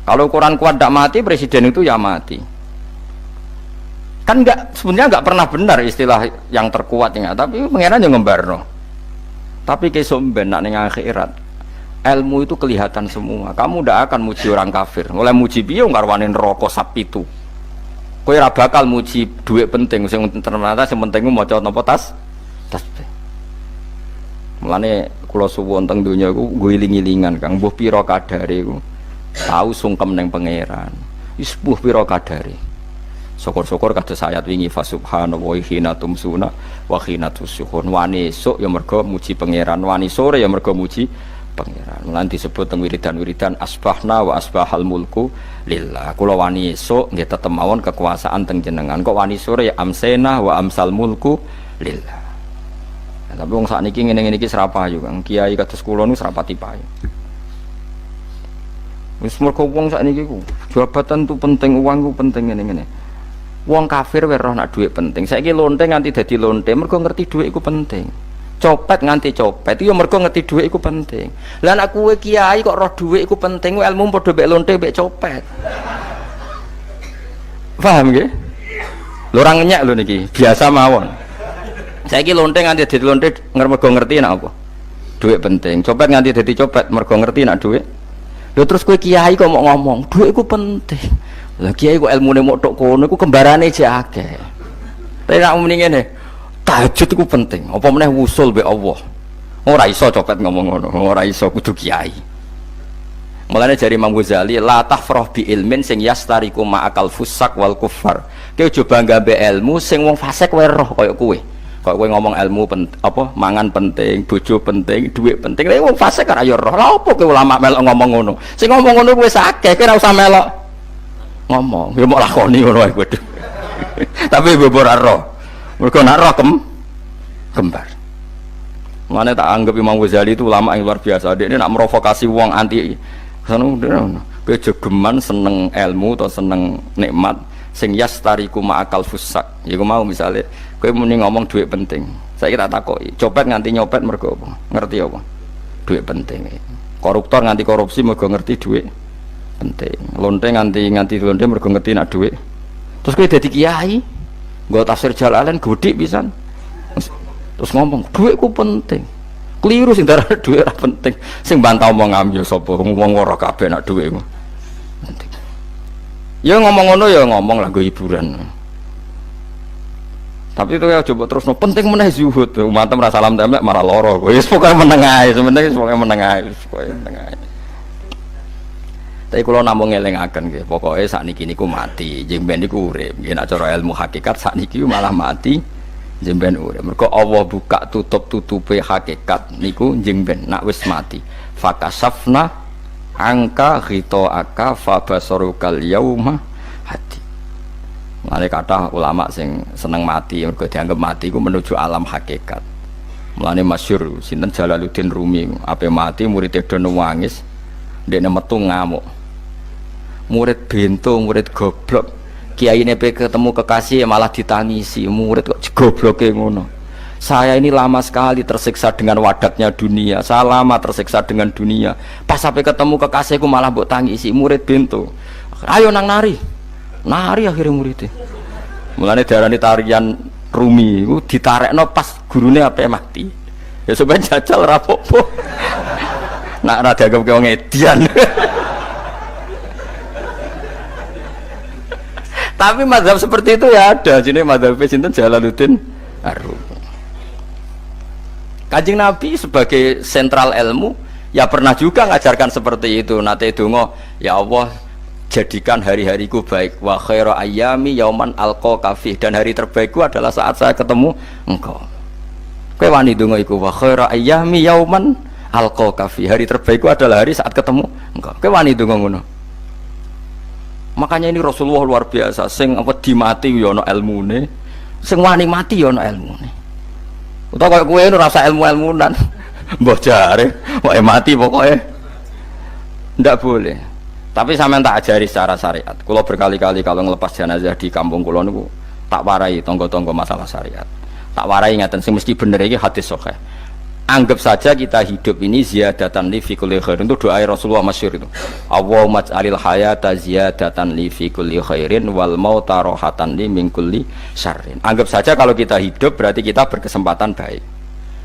Kalau ukuran kuat tidak mati, presiden itu ya mati. Kan enggak, sebenarnya enggak pernah benar istilah yang terkuat ya, tapi pangeran yang ngembarno. Tapi kesomben nak ning akhirat, ilmu itu kelihatan semua. Kamu tidak akan muji orang kafir. Mulai muji piye ngarwani neraka sapi itu. Kowe ora bakal muji duit penting, sing ternyata sing penting ku maca napa tasbih. Mulane kula suwun teng donya iku ngiling-ilingan Kang, mbuh pira kadare iku. Tahu sungkem neng pangeran wis puh pira kadare syukur-syukur kados ayat wingi fa subhanallahi hina tumsuna wa hina tusyuhun wani esuk ya mergo muji pangeran wani sore ya mergo muji pangeran lan disebut teng wiridan-wiridan asbahna wa asbahal mulku lillah kula wani esuk nggih tetep mawon kekuasaan teng jenengan kok wani sore ya amsena wa amsal mulku lillah. Nah, tapi wong sakniki ngene-ngene iki serapayu Kang kiai kados kula nu serapati payu. Wis mergo wong sakniki ku jabatan tu penting, uang ku penting ngene-ngene. Wong kafir wae roh nak dhuwit penting. Saiki lonte nganti dadi lonte mergo ngerti dhuwit iku penting. copet nganti copet itu mergo ngerti dhuwit iku penting. Lah nek kowe kiai kok roh dhuwit iku penting, ilmu padha mek lonte mek copet. Paham nggih? Lho ora ngenyek lho niki, biasa mawon. Saiki lonte nganti dadi lonte mergo ngerti nek apa? Dhuwit penting. Copet nganti dadi copet mergo ngerti nek dhuwit. Lho terus kowe kiai kok mau ngomong, dhuwit iku penting. Lah kiai kok ilmune mok tok kono iku kembarane jek akeh. Tapi nek muni ngene, tahajud itu penting. Apa meneh wusul be Allah. Ora iso copet ngomong ngono, ora iso kudu kiai. Mulane jari Imam Ghazali, la tafrah bi ilmin sing yastariku ma'akal fusak wal kufar. Kowe aja bangga be ilmu sing wong fasik wae roh kaya kowe. Kaya kowe ngomong ilmu apa mangan penting, bojo penting, dhuwit penting. Lah wong fasik ora ya roh. Lah apa kowe ulama melok ngomong ngono? Sing ngomong ngono wis akeh, kowe ora usah melok ngomong. Ya mok lakoni ngono wae kudu. Tapi ora roh. Mereka nak roh kembar. Mana tak anggap Imam Ghazali itu ulama yang luar biasa. Dia ini nak merovokasi uang anti. Kejegeman seneng ilmu atau seneng nikmat. Sing yastariku ma'akal fusak. Ya aku mau misalnya, kau muni ngomong duit penting. Saya kira takoi. Copet nganti nyopet mereka apa? Ngerti apa? Duit penting. Koruptor nganti korupsi mereka ngerti duit penting. Lonte nganti lonte mereka ngerti nak duit. Terus kau jadi kiai. Gak tafsir Jalalain godik pisan. Terus ngomong, duitku penting. Keliru sing darah duit ora penting. Sing bantah omong ambil sapa ngomong ora kabeh nak duitmu. Penting. Ya ngomong ngono ya ngomong lah go hiburan. Tapi itu ya coba terus no penting meneh zuhud. Umat merasa salam templek marah loro. Wis pokoke meneng ae, sebenarnya pokoke meneng ae, pokoke meneng ae. Tapi kalau namung ngelingaken nggih, pokoke sakniki niku mati, jemben niku urip. Nggih nek cara ilmu hakikat sakniki malah mati, jemben urip. Mergo Allah buka tutup-tutupe hakikat niku jemben nak wis mati. Fakasafna angka ghitaaka fabasarukal yauma hadi. Mulane kathah ulama sing seneng mati mergo dianggap mati iku menuju alam hakikat. Mulane masyhur sinten Jalaluddin Rumi, ape mati murid do nangis, ndekne metu ngamuk. Murid bento, murid goblok. Kiai ini ketemu kekasih malah ditangisi. Murid kok gobloke ngono. Saya ini lama sekali tersiksa dengan wadaknya dunia. Saya lama tersiksa dengan dunia. Pas sampai ketemu kekasihku malah mbok tangisi. Murid bento. Ayo nang nari. Nari akhirnya muridnya. Mulane diarani tarian Rumi. Ditarekno pas gurune ape mati. Ya sampeyan jajal rapopo. Nak ora dianggap wong edian. Tapi mazhab seperti itu ya ada. Jadi mazhab sinten Jalaluddin Ar-Rumi. Kanjeng Nabi sebagai sentral ilmu ya pernah juga ngajarkan seperti itu. Nate donga, ya Allah jadikan hari-hariku baik. Wa khairu ayyami yauman alqa kafih, dan hari terbaikku adalah saat saya ketemu engkau. Kowe wani donga iku wa khairu ayyami yauman alqa kafih. Hari terbaikku adalah hari saat ketemu engkau. Kowe wani donga ngono. Makanya ini Rasulullah luar biasa. Sing apa dimati ya ana ilmune, sing wani mati ya ana ilmune. Utawa kaya kowe rasa ilmu-ilmunan. Mbah jare, wae mati pokoke. Ndak boleh. Tapi sampean tak ajari secara syariat. Kula berkali-kali kalau ngelepas jenazah di kampung kula niku tak warai tangga-tangga masalah syariat. Tak warai ngaten sing mesti bener iki hadis sahih. Anggap saja kita hidup ini ziyadatan li fi kulli khairin, itu doa Rasulullah masyhur itu. Allahumma ij'alil hayata ziyadatan li fi kulli khairin wal mauta rahatan li min kulli syarrin. Anggap saja kalau kita hidup berarti kita berkesempatan baik.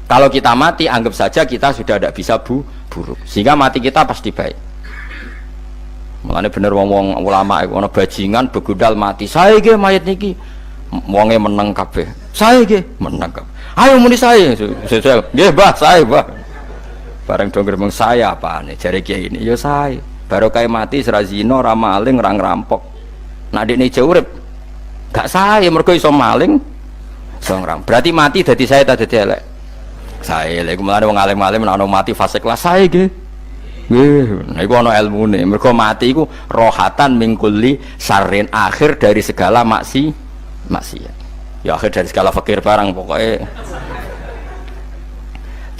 Kalau kita mati anggap saja kita sudah tidak bisa buruk. Sehingga mati kita pasti baik. Mulane bener wong-wong ulama iku ana bajingan begudal mati. Saya nggih mayit niki wonge meneng kabeh. Saya nggih meneng kabeh. Ayo muni saya nggih Mbah, saya Mbah. Bareng dong gremeng saya apane jare kiai ini ya saya. Baru kayak mati sira zina, ora maling, ora ngerampok. Nek dekne urip gak saya mergo iso maling, iso ngram. Berarti mati dadi saya ta dadi elek. Saya lek mulane wong alim-alim nek ana mati fase kelas saya nggih. Nggih, niku ana ilmune. Mergo mati iku rohatan mingkuli sarin, akhir dari segala maksiat. Ya akhir dari segala fakir barang pokoknya.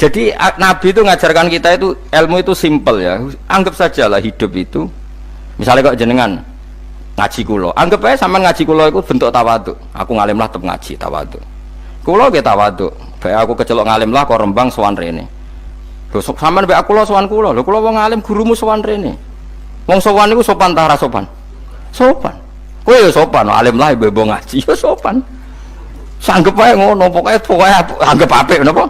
Jadi Nabi itu ngajarkan kita itu ilmu itu simpel ya. Anggap saja lah hidup itu. Misalnya kok jenengan ngaji kulo, anggap aja sama ngaji kulo itu bentuk tawaduk. Aku ngalim lah tetap ngaji tawaduk. Kulo ge tawaduk. Bae aku kecelok ngalim lah kok Rembang sowan rene. Lho sampean mbek aku lho sowan kula. Lho kula wong alim gurumu sowan rene. Wong sowan niku sopan ta ora sopan? Sopan. Kowe ya sopan, alim lah ibu ngaji ya sopan. Sanggep wae ngono, pokoke anggap apik napa?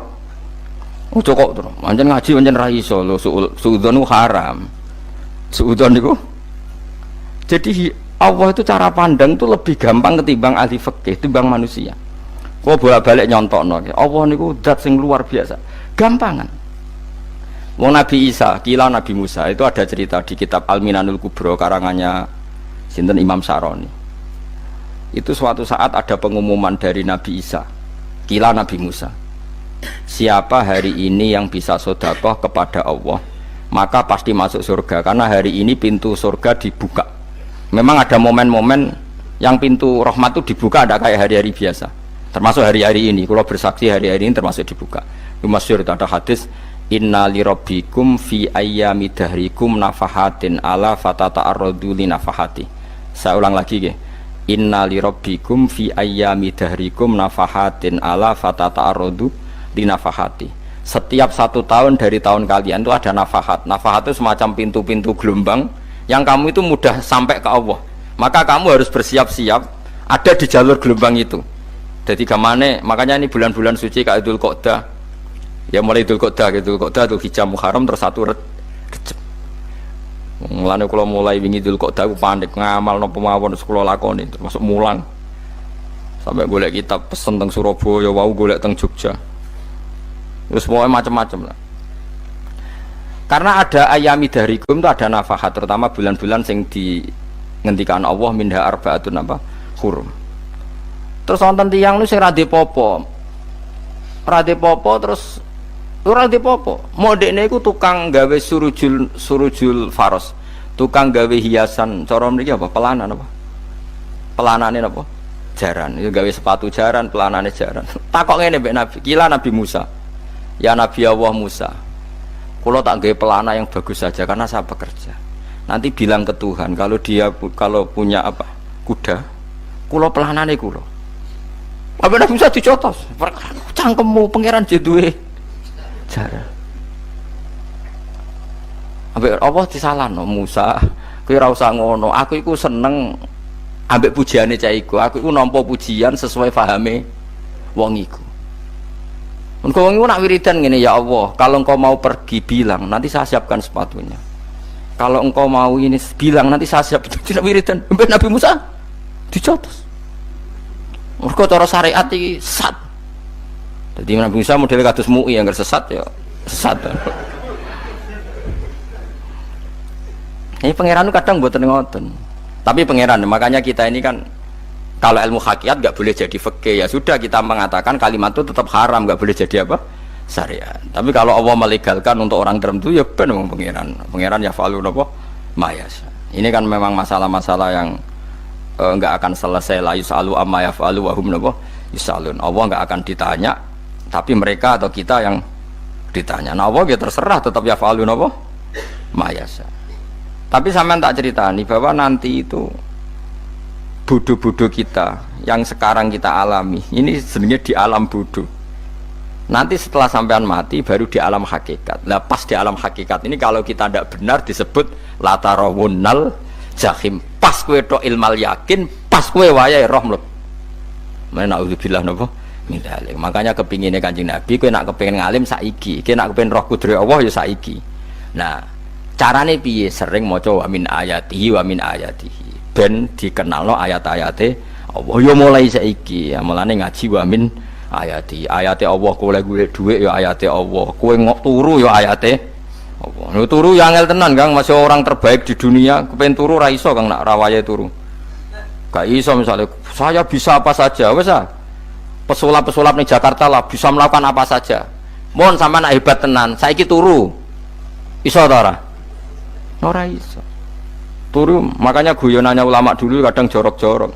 Ojo kok to. Pancen ngaji pancen ra iso lho suudzon haram. Suudzon niku. Jadi Allah itu cara pandang itu lebih gampang ketimbang ahli fikih, ketimbang manusia. Kok bolak-balik nyontokno. Allah niku zat sing luar biasa. Gampangan. Wong Nabi Isa, kila Nabi Musa itu ada cerita di kitab Al-Minanul Kubro karangannya sinten Imam Saroni. Itu suatu saat ada pengumuman dari Nabi Isa, kila Nabi Musa. Siapa hari ini yang bisa sedekah kepada Allah, maka pasti masuk surga karena hari ini pintu surga dibuka. Memang ada momen-momen yang pintu rahmat itu dibuka, ada kayak hari-hari biasa. Termasuk hari-hari ini, kalau bersaksi hari-hari ini termasuk dibuka. Itu masyhur, itu ada hadis, inna li rabbikum fi ayyami dahrikum nafahatin ala fatata'arradu li nafahati. Saya ulang lagi ya. Inna li rabbikum fi ayyami dahrikum nafahatin ala fatata'arradu li nafahati. Setiap 1 tahun dari tahun kalian itu ada nafahat. Nafahat itu semacam pintu-pintu gelombang yang kamu itu mudah sampai ke Allah. Maka kamu harus bersiap-siap ada di jalur gelombang itu. Jadi kemana? Makanya ini bulan-bulan suci kayak Dzul Qa'dah. Ya mulai Dzul Qa'dah, Dzul Hijjah, Muharram terus 1 Rejab. Mulane kula mulai wingi Dzul Qa'dah aku panik ngamal napa mawon kula lakoni termasuk mulang. Sampai golek kitab pesen teng Surabaya, wau golek teng Jogja. Terus pokoknya macam-macam lah. Karena ada ayami darikum itu ada nafahat, terutama bulan-bulan sing dinghentikan Allah minha arbaatun apa hurum. Terus wonten tiyang nu sing ra popo. Ra popo terus ora popo. Modekne iku tukang gawe surujul faros. Tukang gawe hiasan, cara mriki apa? Pelanan apa? Pelanane apa? Jaran. Itu gawe sepatu jaran, pelanane jaran. Takok ngene mbek Nabi, kila Nabi Musa. Ya Nabi Allah Musa. Kalau tak gawe pelana yang bagus saja karena saya bekerja. Nanti bilang ke Tuhan kalau punya apa kuda, kulo pelanane kulo. Apa Nabi Musa dicotos? Cangkemmu pangeran jeduwe jaran. Ambek Allah disalahno Musa, kowe ora usah ngono. Aku iku seneng ambek pujiane cah iku. Aku iku nampa pujian sesuai pahame wong iku. Engkau nak wiridan gini, ya Allah, kalau engkau mau pergi bilang, nanti saya siapkan sepatunya. Kalau engkau mau ini bilang, nanti saya siap. Tidak wiridan. Nabi Musa dicotos. Engkau cara syariat ini sesat. Jadi Nabi Musa model kados MUI yang sesat ya sesat. Ini pangeran kadang buat ngoten. Tapi pangeran, makanya kita ini kan kalau ilmu hakikat nggak boleh jadi fikih, ya sudah kita mengatakan kalimat itu tetap haram, nggak boleh jadi apa syariat. Tapi kalau Allah melegalkan untuk orang tertentu ya benar pangeran ya falu nopo mayas. Ini kan memang masalah-masalah yang nggak akan selesai. La yusalu amma yafalu wa hum nopo yusalun. Allah nggak akan ditanya, tapi mereka atau kita yang ditanya. Nah Allah ya terserah tetap ya falu nopo mayas. Tapi sampean tak ceritani bahwa nanti itu bodoh-bodoh kita yang sekarang kita alami ini sebenarnya di alam bodoh. Nanti setelah sampean mati baru di alam hakikat. Nah pas di alam hakikat ini kalau kita tidak benar disebut latarawunnal jahim. Pas kue tok ilmal yakin, pas kue wayai roh mleb. Mana naudzubillah napa min dzalik. Makanya kepinginnya Kanjeng Nabi kue nak kepingin ngalim saiki, kue nak kepingin roh kudri Allah ya saiki. Nah carane piye? Sering maca wa min ayatihi wa min ayatihi. Ben dikenalno ayat-ayate Allah ya mulai saiki ya mulane ngaji wa min ayati Allah kowe golek dhuwit ya ayate Allah kowe ngok turu ya ayate Allah lho turu ya angel tenan Kang masih orang terbaik di dunia kepen turu ra iso Kang nak rawaye turu gak iso misalnya saya bisa apa saja wis ah pesulap-pesulap ning Jakarta lah bisa melakukan apa saja mohon sampean nak hebat tenan saiki turu iso ta ora iso turu. Makanya guyonannya ulama dulu kadang jorok-jorok.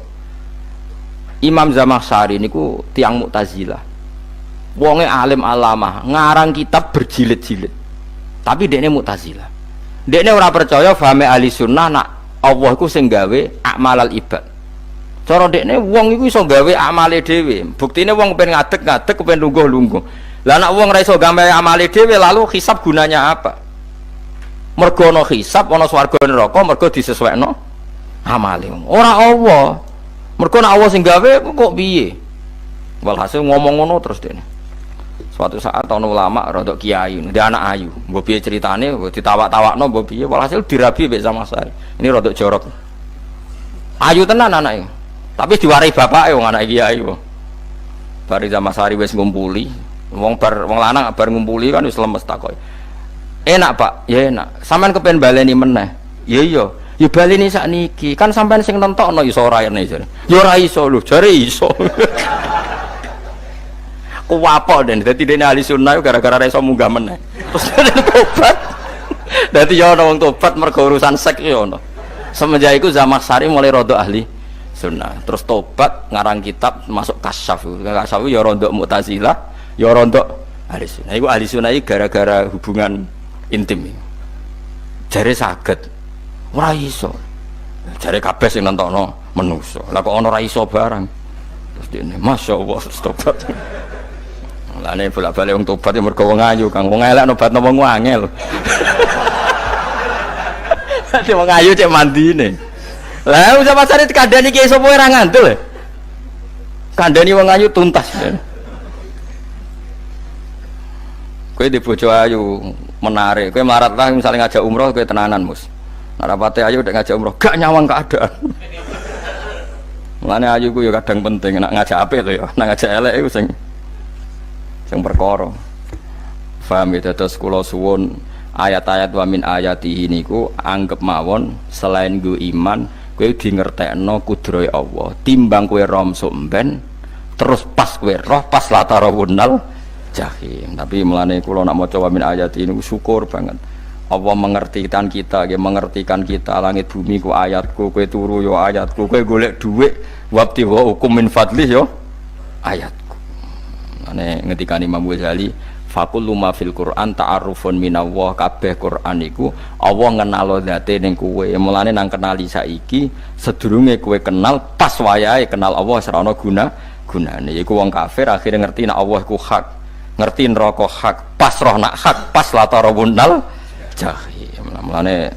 Imam Zamakhsyari niku tiang Mu'tazilah. Wonge alim alamah, ngarang kitab berjilid-jilid. Tapi dekne Mu'tazilah. Dekne ora percaya fahame ahli sunnah nak Allah iku sing gawe akmalal ibad. Cara dekne wong iku iso gawe amale dhewe. Buktine wong kepen ngadeg-ngadeg, kepen lungguh-lungguh. Lah nek wong ora iso gawe amale dhewe lalu hisab gunanya apa? Mergo ana hisab, ana swarga neraka, mergo disesuaikno amale. Ora Allah. Mergo nek Allah sing gawe kok piye? Walhasil ngomong ngono terus dekne. Suatu saat ana ulama rodok kiai, dia anak ayu. Mbok piye ceritane, ditawak-tawakno mbok piye, walhasil dirabi mek Zaman Sari. Ini rodok jorok. Ayu tenan anake. Tapi diwarai bapake wong anak kiai kok. Bar Zaman Sari wis ngumpuli, wong lanang bar ngumpuli kan wis lemes takoki. Enak Pak, ya enak. Sampean kepen baleni meneh. Ya iya. Ya baleni sakniki. Kan sampean sing nentokno iso ora rene jare. Ya ora iso lho, jare iso. Kuwapok den dadi dene ahli sunnah gara-gara iso munggah meneh. Terus tobat. Dadi ya ana wong tobat mergo urusan seks ya ana. Semenjak iku Zaman Sari mulai rodok ahli sunnah. Terus tobat ngarang kitab masuk kasyaf. Kasyaf ya rodok Mu'tazilah, ya rodok ahli sunnah. Iku ahli sunnah iki gara-gara hubungan intim. Jare saged. Ora iso. Jare kabeh sing nentokno menungso. Lah kok ana ora iso barang. Terus dene masyaallah tobat. Lane bolak-balik wong tobat ya mergo wong ayu, Kang. Wong elek nobatno wong angel. Dadi wong ayu cek mandine. Lah usah pasare dikandani ki sapa ora ngandel. Kandani wong ayu tuntas. Kowe di bojo ayu menarik, kowe melarat lah misalnya ngajak umroh kowe tenanan Mus. Nek rapate ayu nek ngajak umroh gak nyawang keadaan. Mulane ayu ku ya kadang penting nek ngajak apik to ya, nek ngajak elek iku sing perkara. Paham ya, terus kula suwun ayat-ayat wa min ayatihi niku anggap mawon selain nggo iman kowe di ngertekno kudrohe Allah. Timbang kowe rom somben terus pas kowe roh pas latarawunal jahim. Tapi mulane kula nak maca wa min ayatihi niku syukur banget. Allah mengertikan kita, mengertikan kita langit bumi ku ayatku, kowe turu yo ayatku, kowe golek dhuwit wabti wa hukum min fadli yo ayatku. Ane ngendikane Imam Ghazali faqullu ma fil Qur'an ta'arufun minallah, kabeh Qur'an iku Allah ngenalo zate ning kowe. Mulane nang kenali saiki sedurunge kowe kenal pas wayahe kenal Allah ora ana gunane. Iku wong kafir akhire ngerti nek Allah iku hak, ngerti neraka hak, pas roh nak hak, pas latarawunal jahim. Mulane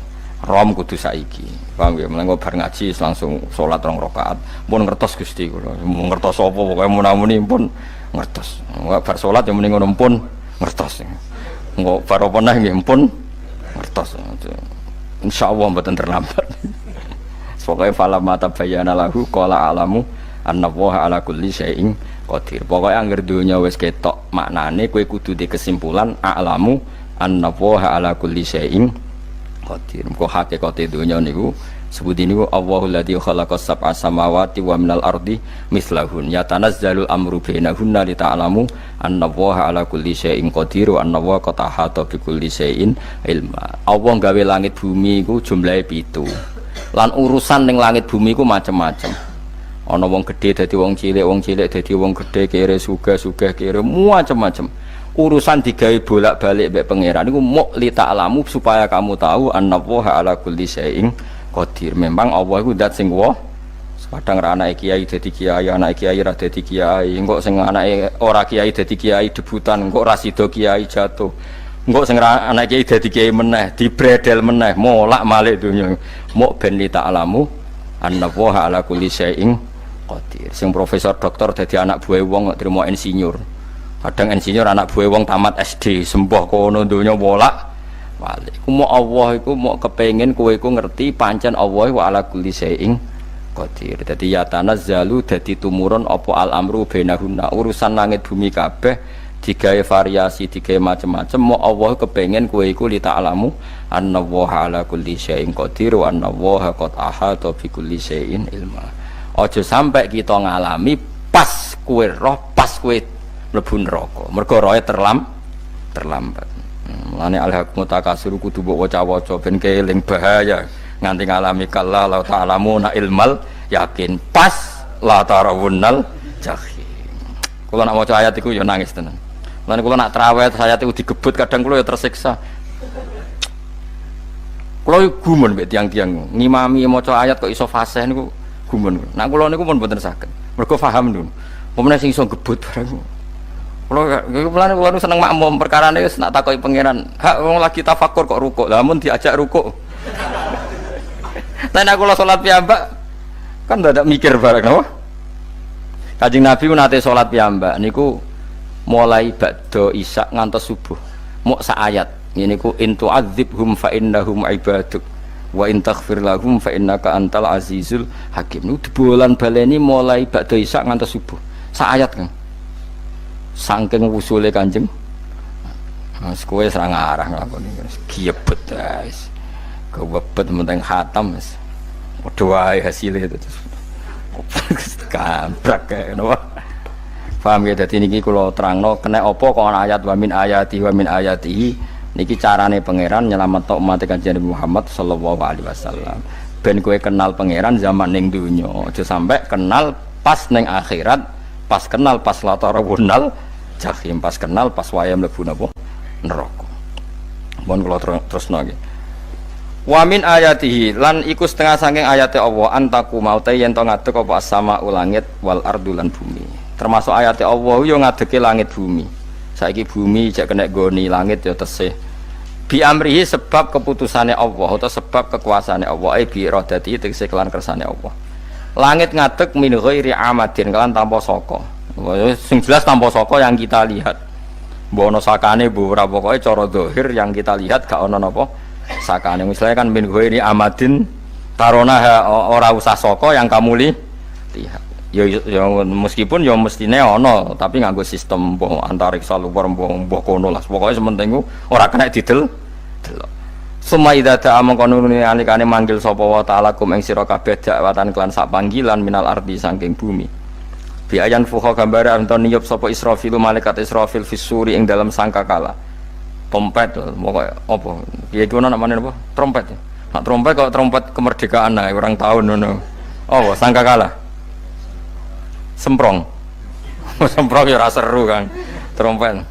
rom kudu saiki. Paham ya? Mulane bar ngaji langsung salat 2 rakaat. Mun ngertos Gusti kula. Mun ngertos apa pokoke munamuni pun ngertos. Enggak bar salat ya mending ngono pun ngertos. Enggak bar apa neh nggih pun ngertos. Insyaallah mboten terlambat. Pokoke fala mata bayana lahu qala alamu annallaha ala kulli syai'in qadir. Pokoke anggere donya wis ketok maknane kowe kudu di kesimpulan alamu annallaha ala kulli syai'in qadir. Kok hakikate donya niku sebuti niku Allahul ladzi khalaqas sab'a samawati wa minal ardi mislahun yatanazzalul amru bainahunna lita'lamu annallaha ala kulli syai'in qadir wa annallaha qad ahata bi kulli syai'in ilma. Allah gawe langit bumi iku jumlahe 7. Lan urusan ning langit bumi iku macam-macam. Ana wong gedhe dadi wong cilik dadi wong gedhe, kere sugih kere macam-macam. Urusan digawe bolak-balik mbek pangeran niku muk lita'lamu supaya kamu tahu annallaha ala kulli syai'in qadir. Memang Allah iku zat sing wa. Kadang ra anake kiai dadi kiai, anake kiai ra dadi kiai, engko sing anake ora kiai dadi kiai debutan, engko ra sida kiai jatuh. Engko sing anake kiai dadi kiai meneh, dibredel meneh, molak-malik donya. Muk ben li ta'lamu annallaha ala kulli syai'in qadir. Sing profesor doktor dadi anak buah wong kok trimo insinyur. Kadang insinyur anak buah wong tamat SD, sembah kono donya molak. Walik. Mau Allah iku mau kepengen kowe iku ngerti pancen Allah wa ala kulli syai'in qadir. Dadi ya tanazzalu dadi tumurun apa al amru bainahunna. Urusan langit bumi kabeh digawe variasi, digawe macam-macam. Mau Allah kepengen kowe iku li ta'lamu annallaha ala kulli syai'in qadir wa annallaha qad ahata bi kulli syai'in ilma. Aja sampai kita ngalami pas kowe roh, pas kowe mlebu neraka. Mergo roe terlambat. Mulane alhaqmu takasur kudu mbok waca-waca ben keling bahaya nganti ngalami kala la ta'lamuna ilmal yakin pas la tarawunnal jahim. Kula nak maca ayat iku ya nangis tenan. Mulane kula nak traweh ayat iku digebut kadang kula ya tersiksa. Kula gumun mbek tiang-tiang ngimami maca ayat kok iso fasih niku gumun. Nah kula niku pun mboten saged. Mergo paham niku. Pemene sing iso gebut barang. Kula niku seneng makmum perkarane wis nak takoki pangeran. Hak wong lagi tafakur kok rukuk. Lah mun diajak rukuk. Nek kula salat piyambak kan dadak mikir bareng napa? Kanjeng Nabi nate salat piyambak niku mulai ba'da isya ngantos subuh. Mok sak ayat. Niku in tu'adzibhum fa innahum ibaduk wa in taghfir lahum fa innaka antal azizul hakim. Niku dibolan baleni mulai ba'da isya ngantos subuh. Sak ayat kan. Saking usule Kanjeng. Mas kowe serang arah nglakoni giebet guys. Kewebet menteng khatam wis. Padha wae hasilnya itu. Kabrak kae napa. Paham ya, dadi niki kula terangno kena apa kok ana ayat wa min ayatihi niki carane pangeran nyelametno umat Kanjeng Muhammad sallallahu alaihi wasallam. Ben kowe kenal pangeran zaman ning donya, aja sampai kenal pas ning akhirat, pas kenal pas latarawunal jahim, pas kenal pas waya mlebu napa neraka. Mohon kula terusno nggih. Wa min ayatihi lan iku setengah saking ayate Allah antaku maute yen to ngadeg apa sama ulangit wal ardu lan bumi. Termasuk ayate Allah yo ngadege langit bumi. Saiki bumi jek kena goni langit yo tesih. Bi amrihi sebab keputusane Allah atau sebab kekuasaane Allah bi iradati tegese kelan kersane Allah. Langit ngadeg min ghairi amadin kelan tanpa saka. Sing jelas tanpa saka yang kita lihat. Mbok ana sakane mbok ora pokoke cara zahir yang kita lihat gak ana napa sakane. Misalnya kan min ghairi amadin tarona ora usah saka yang kamu lihat. Ya meskipun ya mestine ana tapi nganggo sistem mbah antariksa luar mbah kono lah. Pokoke sementing ora kena didel. Suma idza ta'a mangkono alikane manggil sapa wa ta'ala kum ing sira kabeh dakwatan kelan sak panggilan minal ardi saking bumi. Bi ayan fuha gambare anton niyup sapa Israfil malaikat Israfil fisuri ing dalam sangkakala. Trompet pokoke apa? Piye iku ana namane apa? Trompet. Nak trompet kok trompet kemerdekaan ae orang tahun ngono. Oh, sangkakala. Semprong. Semprong ya ora seru kan. Trompet.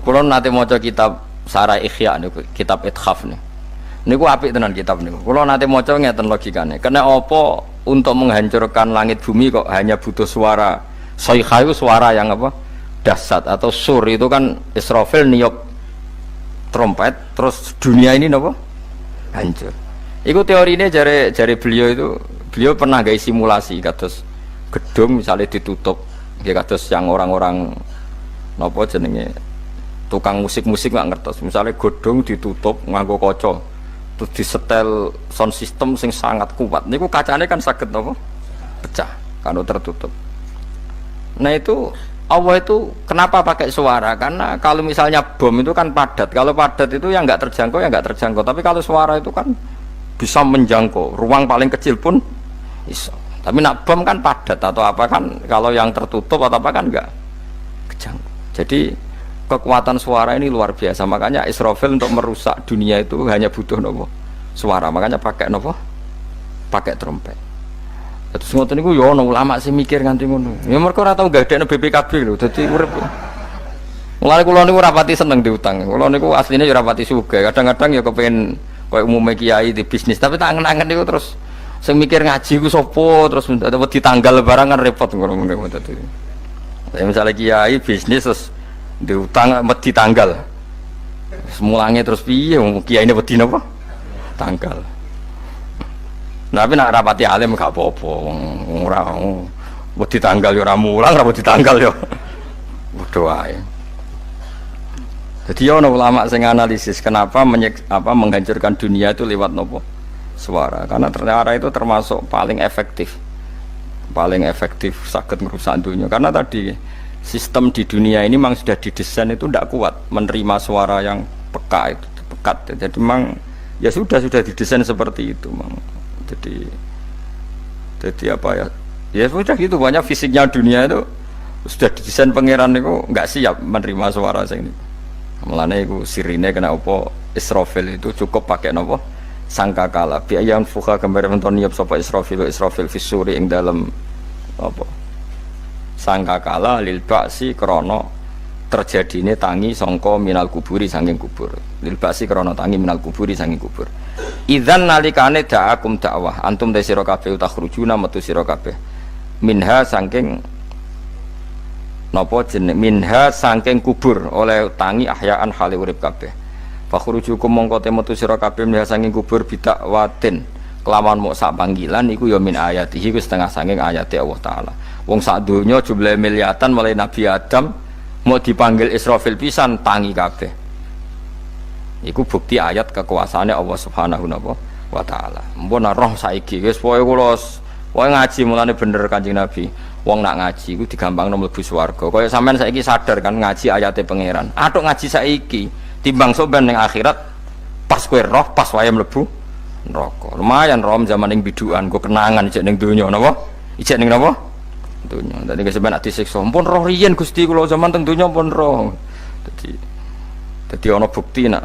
Kula nate maca kitab Sarah Ikhya niku, kitab Ithaf niku. Niku apik tenan kitab niku. Kula nate maca ngeten logikane. Kena apa untuk menghancurkan langit bumi kok hanya butuh suara. Sayha itu suara yang apa? Dahsyat atau sur itu kan Israfil niup trompet terus dunia ini napa? Hancur. Iku teorine jare beliau pernah gawe simulasi kados gedung misalnya ditutup nggih kados yang orang-orang napa jenenge tukang musik-musik nggak ngertos misalnya gedung ditutup nganggo kaca terus disetel sound system sing sangat kuat niku kacane kan saged napa pecah kalau tertutup. Nah itu Allah itu kenapa pakai suara? Karena kalau misalnya bom itu kan padat. Kalau padat itu yang nggak terjangkau, ya nggak terjangkau. Tapi kalau suara itu kan bisa menjangkau. Ruang paling kecil pun bisa. Tapi nak bom kan padat atau apa kan? Kalau yang tertutup atau apa kan nggak kejangkau. Jadi kekuatan suara ini luar biasa. Makanya Israfil untuk merusak dunia itu hanya butuh nopo suara. Makanya pakai nopo, pakai trompet. Terus ngoten niku ya ana ulama sing mikir nganti ngono. Ya mergo ora tau gadekno BPKB lho, dadi urip. Mulane kula niku rapati seneng diutang. Kula niku asline ya rapati sugih. Kadang-kadang ya kepengin koyo umume kiai di bisnis, tapi tak angen-angen niku terus sing mikir ngaji ku sapa, terus wedi tanggal barang kan repot ngono dadi. Ya misalnya kiai bisnis terus diutang wedi tanggal. Semulange terus piye wong kiyaine wedi napa? Tanggal. Tapi nak rapati alim gak apa-apa, ora wedi tanggal ya ora mulang, ora wedi tanggal ya padha wae. Jadi ana ulama sing analisis kenapa menghancurkan dunia itu lewat nopo? Suara. Karena ternyata itu termasuk paling efektif saged ngerusak dunia. Karena tadi sistem di dunia ini memang sudah didesain itu tidak kuat menerima suara yang pekat itu, pekat. Jadi memang ya sudah didesain seperti itu, memang. Jadi apa ya? Ya sudah gitu, banyak fisiknya dunia itu sudah didesain pangeran itu nggak siap menerima suara sing ini. Mulane iku sirine kena apa Israfil itu cukup pakai napa sangkakala. Bi ayyan fuha gambar menton niap sapa Israfil fisuri ing dalam apa? Sangkakala lil ba'si krana terjadine tangi sangka minal kuburi saking kubur. Lil basi krana tangi minal kuburi saking kubur. Idzan nalikane da'akum dakwah antum te sira kabeh takhrujuna metu sira kabeh. Minha saking napa jeneng minha saking kubur oleh tangi ahyaan hale urip kabeh. Fakhrujukum mongko te metu sira kabeh minha saking kubur bidakwatin kelawan mok sak panggilan iku ya min ayatihi wis setengah saking ayate Allah taala. Wong sak donya jumlah miliatan mulai Nabi Adam mau dipanggil Israfil pisan tangi kabeh. Iku bukti ayat kekuasaane Allah Subhanahu wa taala. Mpun roh saiki wis pokoke kula ngaji mulane bener Kanjeng Nabi. Wong nak ngaji iku digampangno mlebu swarga. Kaya sampean saiki sadar kan ngaji ayate pangeran. Atuk ngaji saiki timbang soben ning akhirat pas kowe roh pas wae mlebu neraka. Lumayan rom zaman ning bidukan go kenangan ijek ning donya napa? Ijek ning napa? Donya. Dadi sampean nak disiksa. Mpun roh riyen Gusti kula zaman teng donya pun roh. Dadi ana bukti nak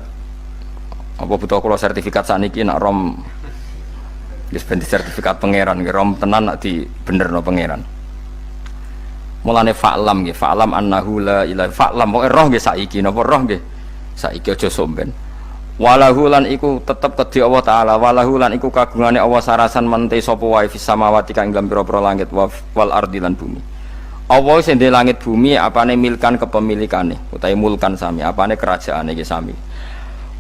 apa butuh kula sertifikat saniki nak rom wis ben sertifikat pangeran nggih rom tenan nak di benerno pangeran. Mulane fa'lam nggih, fa'lam annahu la ilaha fa'lam pokoke roh nggih saiki napa roh nggih. Saiki aja somben. Walahu lan iku tetep kedhi Allah taala, walahu lan iku kagungane Allah sarasan mente sapa wae fis samawati kang dalam pira-pira langit wal ardi lan bumi. Allah sing ndek langit bumi apane milkan kepemilikane utawi mulkan sami, apane kerajaane iki sami.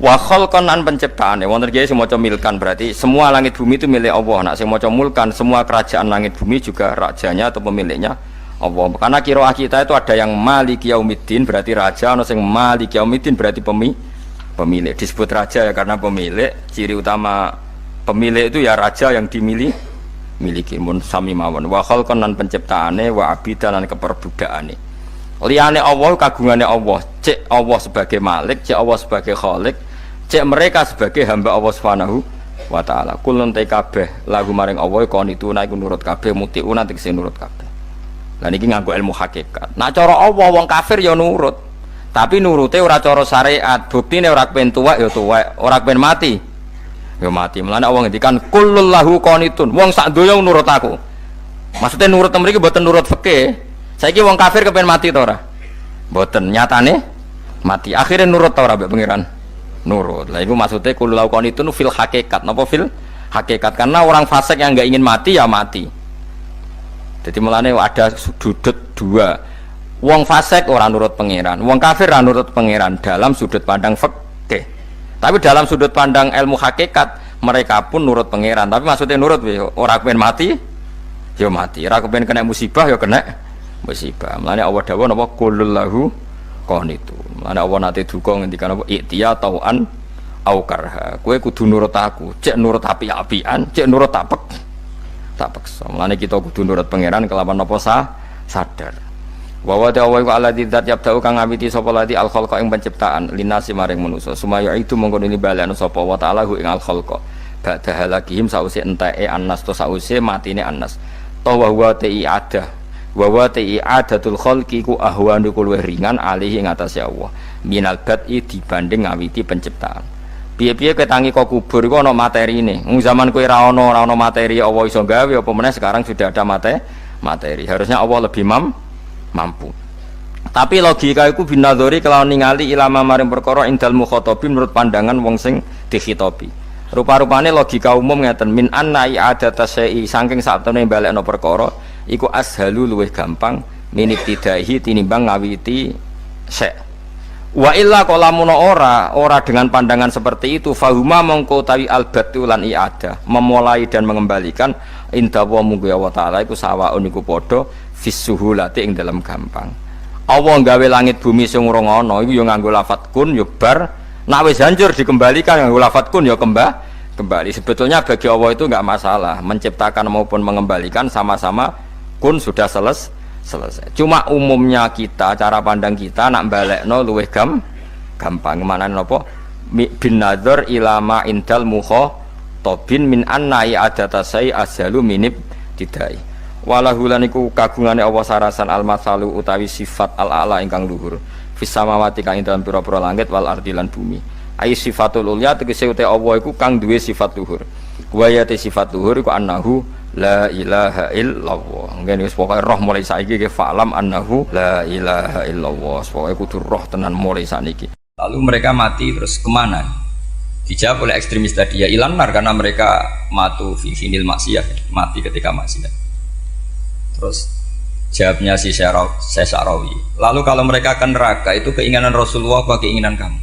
Wa khalqan an penciptaane wonten iki sing maca milkan berarti semua langit bumi itu milik Allah. Nek sing maca mulkan semua kerajaan langit bumi juga rajanya atau pemiliknya Allah. Karena qiraah kita itu ada yang Maliki Yaumiddin berarti raja, ana sing Maliki Yaumiddin berarti pemilik. Disebut raja ya karena pemilik. Ciri utama pemilik itu ya raja yang dimiliki mun sami mawon. Wa khalqan lan penciptaane wa abidan lan keperbudakane. Liyane Allah kagungane Allah, cek Allah sebagai malik, cek Allah sebagai khalik, cek mereka sebagai hamba Allah Subhanahu wa taala. Kulun te kabeh lagu maring Allah kon itu naik nurut kabeh mutiuna tegese nurut kabeh. Lah niki nganggo ilmu hakikat. Nak cara Allah wong kafir ya nurut. Tapi nurute ora cara syariat. Buktine ora kepen tuwek ya tuwek, ora kepen mati ya mati. Mulane Allah ngendikan kullul lahu qanitun. Wong sak donya nurut aku. Maksudnya nurut mriki mboten nurut fikih. Saiki wong kafir kepen mati ta ora? Mboten, nyatane mati. Akhirnya nurut ta ora mbek pangeran? Nurut. Lah iku maksudnya kullul lahu qanitun fil hakikat. Napa fil hakikat? Karena orang fasik yang enggak ingin mati ya mati. Jadi mulane ada sudut dua. Wong fasik orang nurut pangeran, wong kafir ora nurut pangeran dalam sudut pandang fikih. Tapi dalam sudut pandang ilmu hakikat mereka pun nurut pangeran. Tapi maksudnya nurut ora kepen mati, ya mati. Ora kepen kena musibah ya kena musibah. Mulane Allah dawuh napa qulul lahu qanitun. Mulane Allah nate duka ngendikan apa iktiya tauan au karha. Kowe kudu nurut aku, cek nurut api-apian, cek nurut tak paksa. Mulane kita kudu nurut pangeran kelawan apa sadar. Wa wa ta'ala wa alladzi dzat yabda'u kang ngawiti sapa lati al khalqa ing penciptaan linasi maring manusa sumaya itu mongko ini balekno sapa wa ta'ala hu ing al khalqa ba'da halakihim sause enteke annas to sause matine annas to wa huwa ta'i'adah wa wa ta'i'adatul khalqi ku ahwanu luwih ringan alih ing atase Allah minal bad'i dibanding ngawiti penciptaan. Piye-piye ketangi kok kubur iku ana materine. Zaman kowe ora ana materi Allah iso gawe apa meneh sekarang sudah ada materi. Harusnya Allah lebih mampu. Tapi logika iku binadzori kelawan ningali ilama maring perkara indal mukhatabin menurut pandangan wong sing dikhitobi. Rupa-rupane logika umum ngeten min anna i'adata syai'i saking satune balekno perkara iku ashalu luwih gampang minibtidaihi tinimbang ngawiti syai'. Wa illa qalamun ora dengan pandangan seperti itu fahuma mongko tawi albatu lan i'adah memulai dan mengembalikan inda wa munggu Allah taala iku sawaun iku padha fisuhulati ing dalam gampang. Allah gawe langit bumi sing ora ana iku ya nganggo lafat kun ya bar nek wis hancur dikembalikan nganggo lafat kun ya kembali. Sebetulnya bagi Allah itu enggak masalah menciptakan maupun mengembalikan sama-sama kun sudah selesai. Cuma umumnya kita cara pandang kita nak balekno luwih gampang mana napa bin nadzar ilama indal mukhatabin min anna i'adata sai azalu minib tidai. Walahu lan iku kagungane Allah sarasan al-masalu utawi sifat al-a'la ingkang luhur fis samawati kang ing dalem pira-pira langit wal ardi lan bumi. Ai sifatul ulya tegese uta Allah iku kang duwe sifat luhur. Wa ya sifat luhur iku annahu la ilaha illallah. Ngene wis pokoke roh mulai saiki ke fa'lam annahu la ilaha illallah. Pokoke kudu roh tenan mulai saniki. Lalu mereka mati terus kemana? Dijawab oleh ekstremis tadi ya ilanar karena mereka matu fi sinil maksiyah, mati ketika maksiat. Terus jawabnya si Sa'rawi. Lalu kalau mereka akan neraka itu keinginan Rasulullah apa keinginan kamu?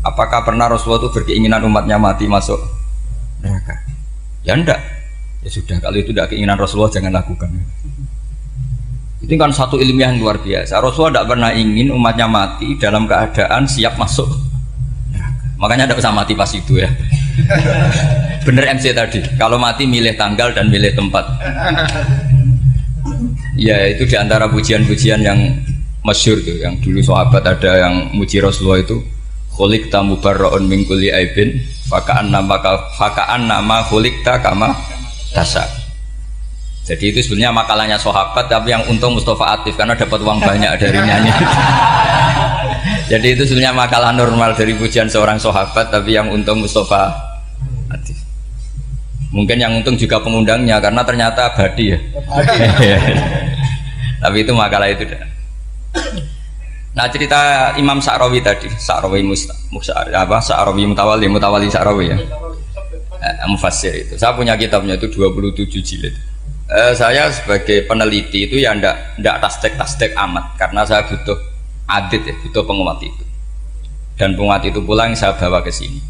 Apakah pernah Rasulullah itu berkeinginan umatnya mati masuk neraka? Ya enggak. Ya sudah, kalau itu tidak keinginan Rasulullah jangan lakukan. Itu kan satu ilmiah yang luar biasa. Rasulullah tidak pernah ingin umatnya mati dalam keadaan siap masuk neraka. Makanya tidak usah mati pas itu ya. Bener MC tadi, kalau mati milih tanggal dan milih tempat. Ya itu diantara pujian-pujian yang masyhur tuh, yang dulu sahabat ada yang muji Rasulullah itu khuliqta mubarra'un min kulli aibin faka'an nama khuliqta kama tasa. Jadi itu sebenarnya makalahnya sahabat, tapi yang untung Mustafa Atif karena dapat uang banyak dari nyanyi. Jadi itu sebenarnya makalah normal dari pujian seorang sahabat, tapi yang untung Mustafa Atif. Mungkin yang untung juga pengundangnya karena ternyata abadi ya. Tapi itu makalah itu. Nah cerita Imam Sa'rawi tadi, Sa'rawi Sa'rawi Mutawali Sa'rawi ya. Mufassir itu. Saya punya kitabnya itu 27 jilid. Saya sebagai peneliti itu ya ndak tasdek amat karena saya butuh adit ya, butuh penguat itu. Dan penguat itu pula yang saya bawa ke sini.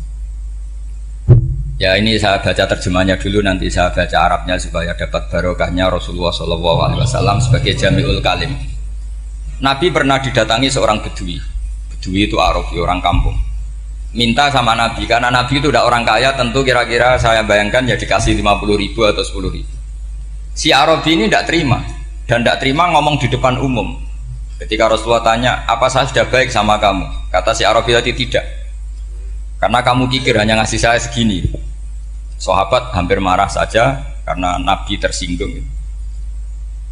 Ya ini saya baca terjemahnya dulu, nanti saya baca Arabnya supaya dapat barokahnya Rasulullah SAW sebagai Jami'ul Kalim. Nabi pernah didatangi seorang bedui. Bedui itu Arabi, orang kampung. Minta sama Nabi, karena Nabi itu udah orang kaya, tentu kira-kira saya bayangkan ya dikasih 50.000 atau 10.000. Si Arabi ini tidak terima, dan tidak terima ngomong di depan umum. Ketika Rasulullah tanya, apa saya sudah baik sama kamu? Kata si Arabi tadi tidak, karena kamu kikir hanya ngasih saya segini. Sahabat hampir marah saja karena Nabi tersinggung.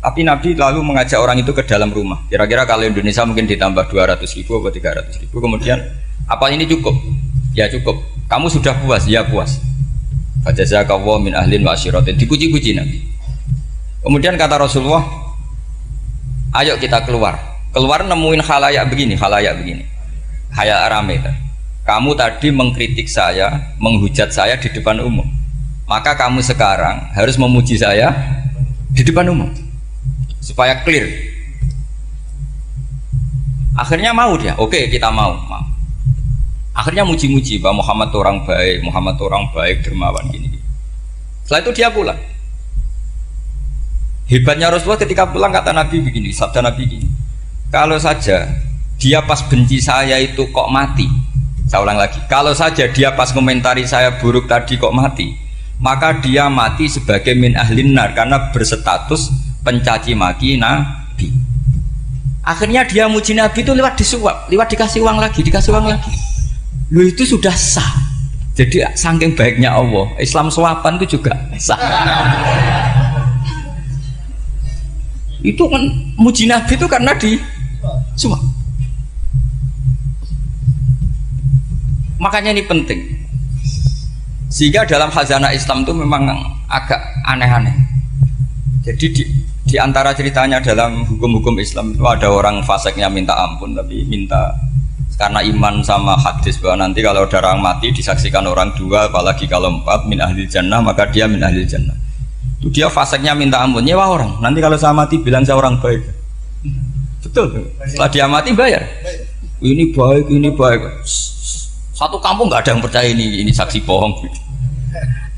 Tapi Nabi lalu mengajak orang itu ke dalam rumah. Kira-kira kalau Indonesia mungkin ditambah 200.000 atau 300.000. Kemudian, apa ini cukup? Ya cukup. Kamu sudah puas? Ya puas. Fajazakallahu min ahlin wa asyiratin. Dipuji-puji Nabi. Kemudian kata Rasulullah, ayo kita keluar. Keluar nemuin khalayak begini. Khalayak rame. Kamu tadi mengkritik saya, menghujat saya di depan umum. Maka kamu sekarang harus memuji saya di depan umum. Supaya clear. Akhirnya mau dia. Oke, kita mau. Akhirnya muji-muji bahwa Muhammad orang baik, dermawan gini. Setelah itu dia pulang. Hebatnya Rasulullah ketika pulang kata Nabi begini, sabda Nabi begini. Kalau saja dia pas benci saya itu kok mati. Saya ulang lagi. Kalau saja dia pas komentari saya buruk tadi kok mati, maka dia mati sebagai min ahlin nar karena berstatus pencaci maki Nabi. Akhirnya dia muji Nabi itu lewat disuap, lewat dikasih uang lagi. Lu itu sudah sah. Jadi saking baiknya Allah, Islam suapan itu juga sah. Itu kan muji Nabi itu karena disuap. Makanya ini penting. Sehingga dalam khazanah Islam itu memang agak aneh-aneh. Jadi di antara ceritanya dalam hukum-hukum Islam itu ada orang fasiknya minta ampun, tapi minta karena iman sama hadis bahwa nanti kalau ada orang mati disaksikan orang dua, apalagi kalau 4 min ahli jannah, maka dia min ahli jannah. Itu dia fasiknya minta ampun, nyewa orang. Nanti kalau saya mati bilang saya orang baik. Betul. Setelah dia mati bayar. Ini baik. Satu kampung nggak ada yang percaya ini saksi bohong.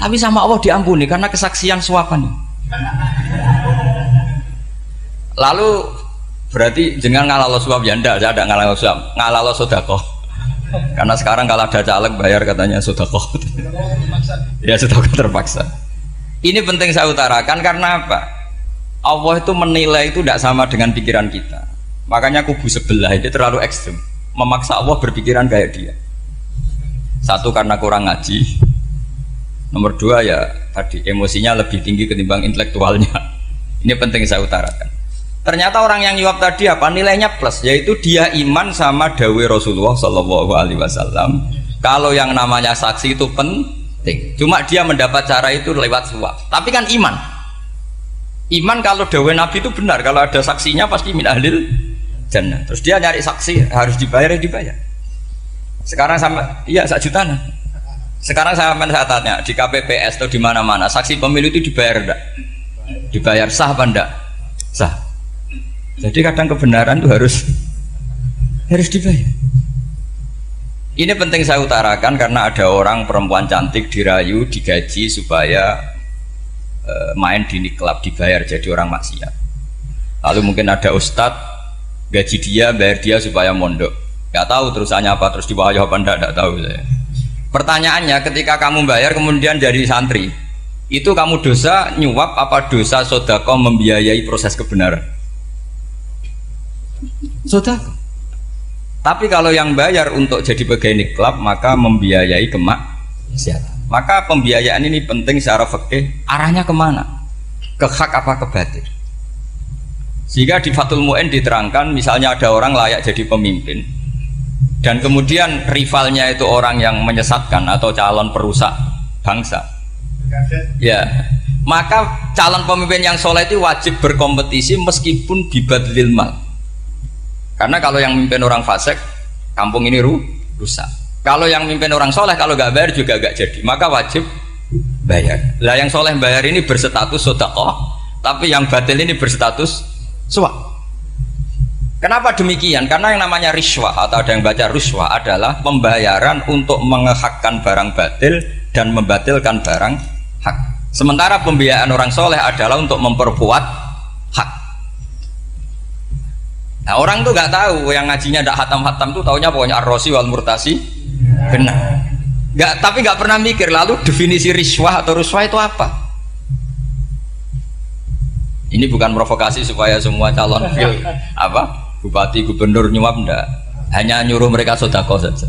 Tapi sama Allah diampuni karena kesaksian suapan. Lalu berarti jangan ngalalo suap ya enggak, saya tidak ngalalo suap, ngalalo sodakoh. Karena sekarang kalau ada caleg bayar katanya sodakoh. Ya sodakoh terpaksa. Ini penting saya utarakan karena apa? Allah itu menilai itu tidak sama dengan pikiran kita. Makanya kubu sebelah ini terlalu ekstrem, memaksa Allah berpikiran kayak dia. Satu karena kurang ngaji. Nomor 2 ya tadi emosinya lebih tinggi ketimbang intelektualnya. Ini penting saya utarakan. Ternyata orang yang nyuap tadi apa nilainya plus, yaitu dia iman sama dawai Rasulullah SAW. Kalau yang namanya saksi itu Cuma dia mendapat cara itu lewat suap. Tapi kan iman. Iman kalau dawe Nabi itu benar. Kalau ada saksinya pasti min ahlil jannah. Terus dia nyari saksi harus dibayar ya dibayar. Sekarang sama iya 1 juta. Sekarang saya tanya di KPPS atau di mana-mana saksi pemilu itu dibayar enggak? Dibayar sah apa enggak? Sah. Jadi kadang kebenaran itu harus dibayar. Ini penting saya utarakan karena ada orang perempuan cantik dirayu, digaji supaya main di klub dibayar jadi orang maksiat. Lalu mungkin ada ustadz gaji dia, bayar dia supaya mondok. Gak tahu terusannya apa, terus dibayar apa enggak tahu saya. Pertanyaannya ketika kamu bayar kemudian jadi santri, itu kamu dosa nyuap apa dosa sodako membiayai proses kebenaran? Sodako. Tapi kalau yang bayar untuk jadi pegawai klub maka membiayai kemaksiatan. Maka pembiayaan ini penting secara fikih. Arahnya kemana? Ke hak apa ke batil? Sehingga di Fathul Mu'in diterangkan misalnya ada orang layak jadi pemimpin dan kemudian rivalnya itu orang yang menyesatkan atau calon perusak bangsa. Ya, maka calon pemimpin yang soleh itu wajib berkompetisi meskipun bibadlil mal. Karena kalau yang mimpin orang fasik, kampung ini rusak. Kalau yang mimpin orang soleh, kalau nggak bayar juga nggak jadi. Maka wajib bayar. Lah yang soleh bayar ini berstatus sedekah, tapi yang batil ini berstatus suap. Kenapa demikian? Karena yang namanya riswah atau ada yang baca ruswah adalah pembayaran untuk mengehakkan barang batil dan membatilkan barang hak. Sementara pembiayaan orang soleh adalah untuk memperkuat hak. Nah orang tuh nggak tahu yang ngajinya ndak hatam-hatam tuh taunya pokoknya ar-rosi wal murtasi benar. Tapi nggak pernah mikir lalu definisi riswah atau ruswah itu apa? Ini bukan provokasi supaya semua calon bupati gubernur nyuap ndak, hanya nyuruh mereka sodako saja.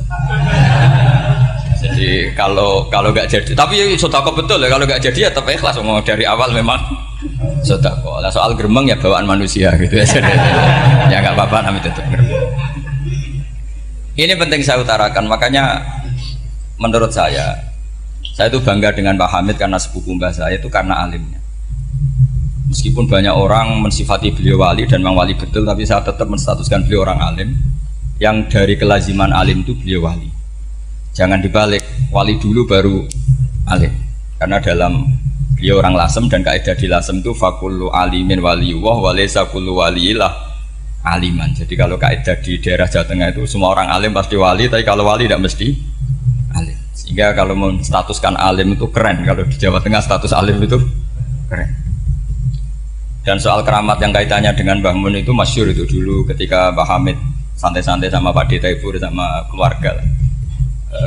Jadi kalau nggak jadi, tapi sodako betul ya, kalau nggak jadi ya tetap ikhlas mau dari awal memang sodako. Lah soal gremeng ya bawaan manusia gitu ya. Ya nggak apa-apa namanya tetap gremeng. Ini penting saya utarakan, makanya menurut saya itu bangga dengan Pak Hamid karena sepupu mbah saya itu karena alimnya. Meskipun banyak orang mensifati beliau wali dan memang wali betul, tapi saya tetap menstatuskan beliau orang alim yang dari kelaziman alim itu beliau wali. Jangan dibalik, wali dulu baru alim. Karena dalam beliau orang Lasem dan kaidah di Lasem itu fakullu alimin waliyullah walaysa kullu waliillah aliman. Jadi kalau kaidah di daerah Jawa Tengah itu semua orang alim pasti wali, tapi kalau wali tidak mesti alim. Sehingga kalau menstatuskan alim itu keren. Kalau di Jawa Tengah status alim itu keren. Dan soal keramat yang kaitannya dengan Mbah Mun itu masyhur itu dulu ketika Mbah Hamid santai-santai sama Pak D. Taifur sama keluarga.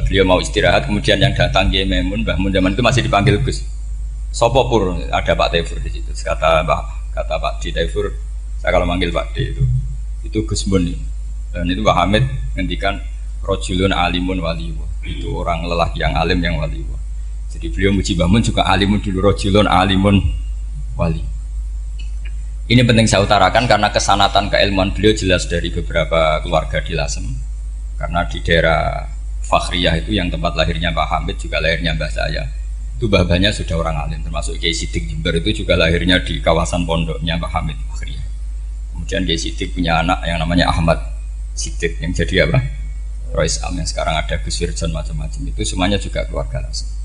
Beliau mau istirahat, kemudian yang datang Kiai Maimun, Mbah Mun zaman itu masih dipanggil Gus. Sopo pur, ada Pak Taifur di situ. Kata Pak D. Taifur, saya kalau manggil Pak D itu Gus Mun. Dan itu Mbah Hamid ngendikan rojulun alimun waliyullah. Itu orang lelaki yang alim yang waliyullah. Jadi beliau muji Mbah Mun juga alimun dulu, rojulun alimun wali. Ini penting saya utarakan karena kesanatan keilmuan beliau jelas dari beberapa keluarga di Lasem. Karena di daerah Fakhriyah itu yang tempat lahirnya Pak Hamid juga lahirnya mbah saya. Itu mbah-mbahnya sudah orang alim, termasuk Kiai Sidik Jember itu juga lahirnya di kawasan pondoknya Pak Hamid Fakhriyah. Kemudian Kiai Sidik punya anak yang namanya Ahmad Sidik yang jadi apa? Rois Am yang sekarang ada Gus Firjon macam-macam itu semuanya juga keluarga Lasem.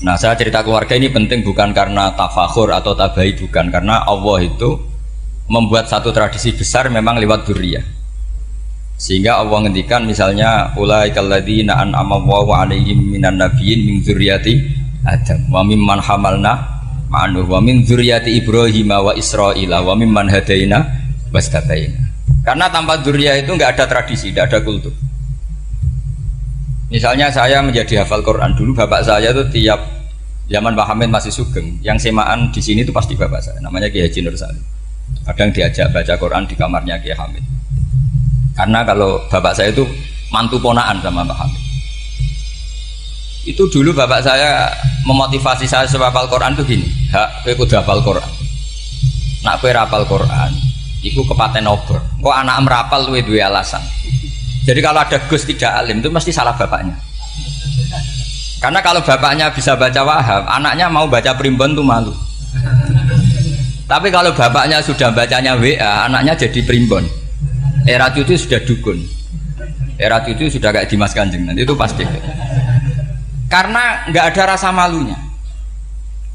Nah saya cerita keluarga ini penting bukan karena tafakhur atau tabai, bukan, karena Allah itu membuat satu tradisi besar memang lewat dzurriyyah. Sehingga Allah ngendikan misalnya ulaikal ladzina an'ama Allahu 'alaihim minan nabiyyin min dzurriyyati Adam wa mimman hamalna ma'anuh wa min dzurriyyati Ibrahim wa Israila wa mimman hadaina wastabaina. Karena tanpa dzurriyyah itu enggak ada tradisi, enggak ada kultur. Misalnya saya menjadi hafal Quran dulu, bapak saya itu tiap zaman Pak Hamid masih sugeng, yang semaan di sini itu pasti bapak saya, namanya Kiai Haji Nur Salim. Kadang diajak baca Quran di kamarnya Kiai Hamid. Karena kalau bapak saya itu mantu ponaan sama Pak Hamid. Itu dulu bapak saya memotivasi saya supaya hafal Quran itu gini, hak kowe kudu hafal Quran. Nak kowe hafal Quran, iku kepaten obor. Kok anak merapal luwe duwe alasan. Jadi kalau ada Gus tidak alim itu mesti salah bapaknya. Karena kalau bapaknya bisa baca Wahab, anaknya mau baca primbon tuh malu. Tapi kalau bapaknya sudah bacanya WA, anaknya jadi primbon. Era cucu sudah dukun. Era cucu sudah kayak Dimas Kanjeng, nanti itu pasti. Karena nggak ada rasa malunya.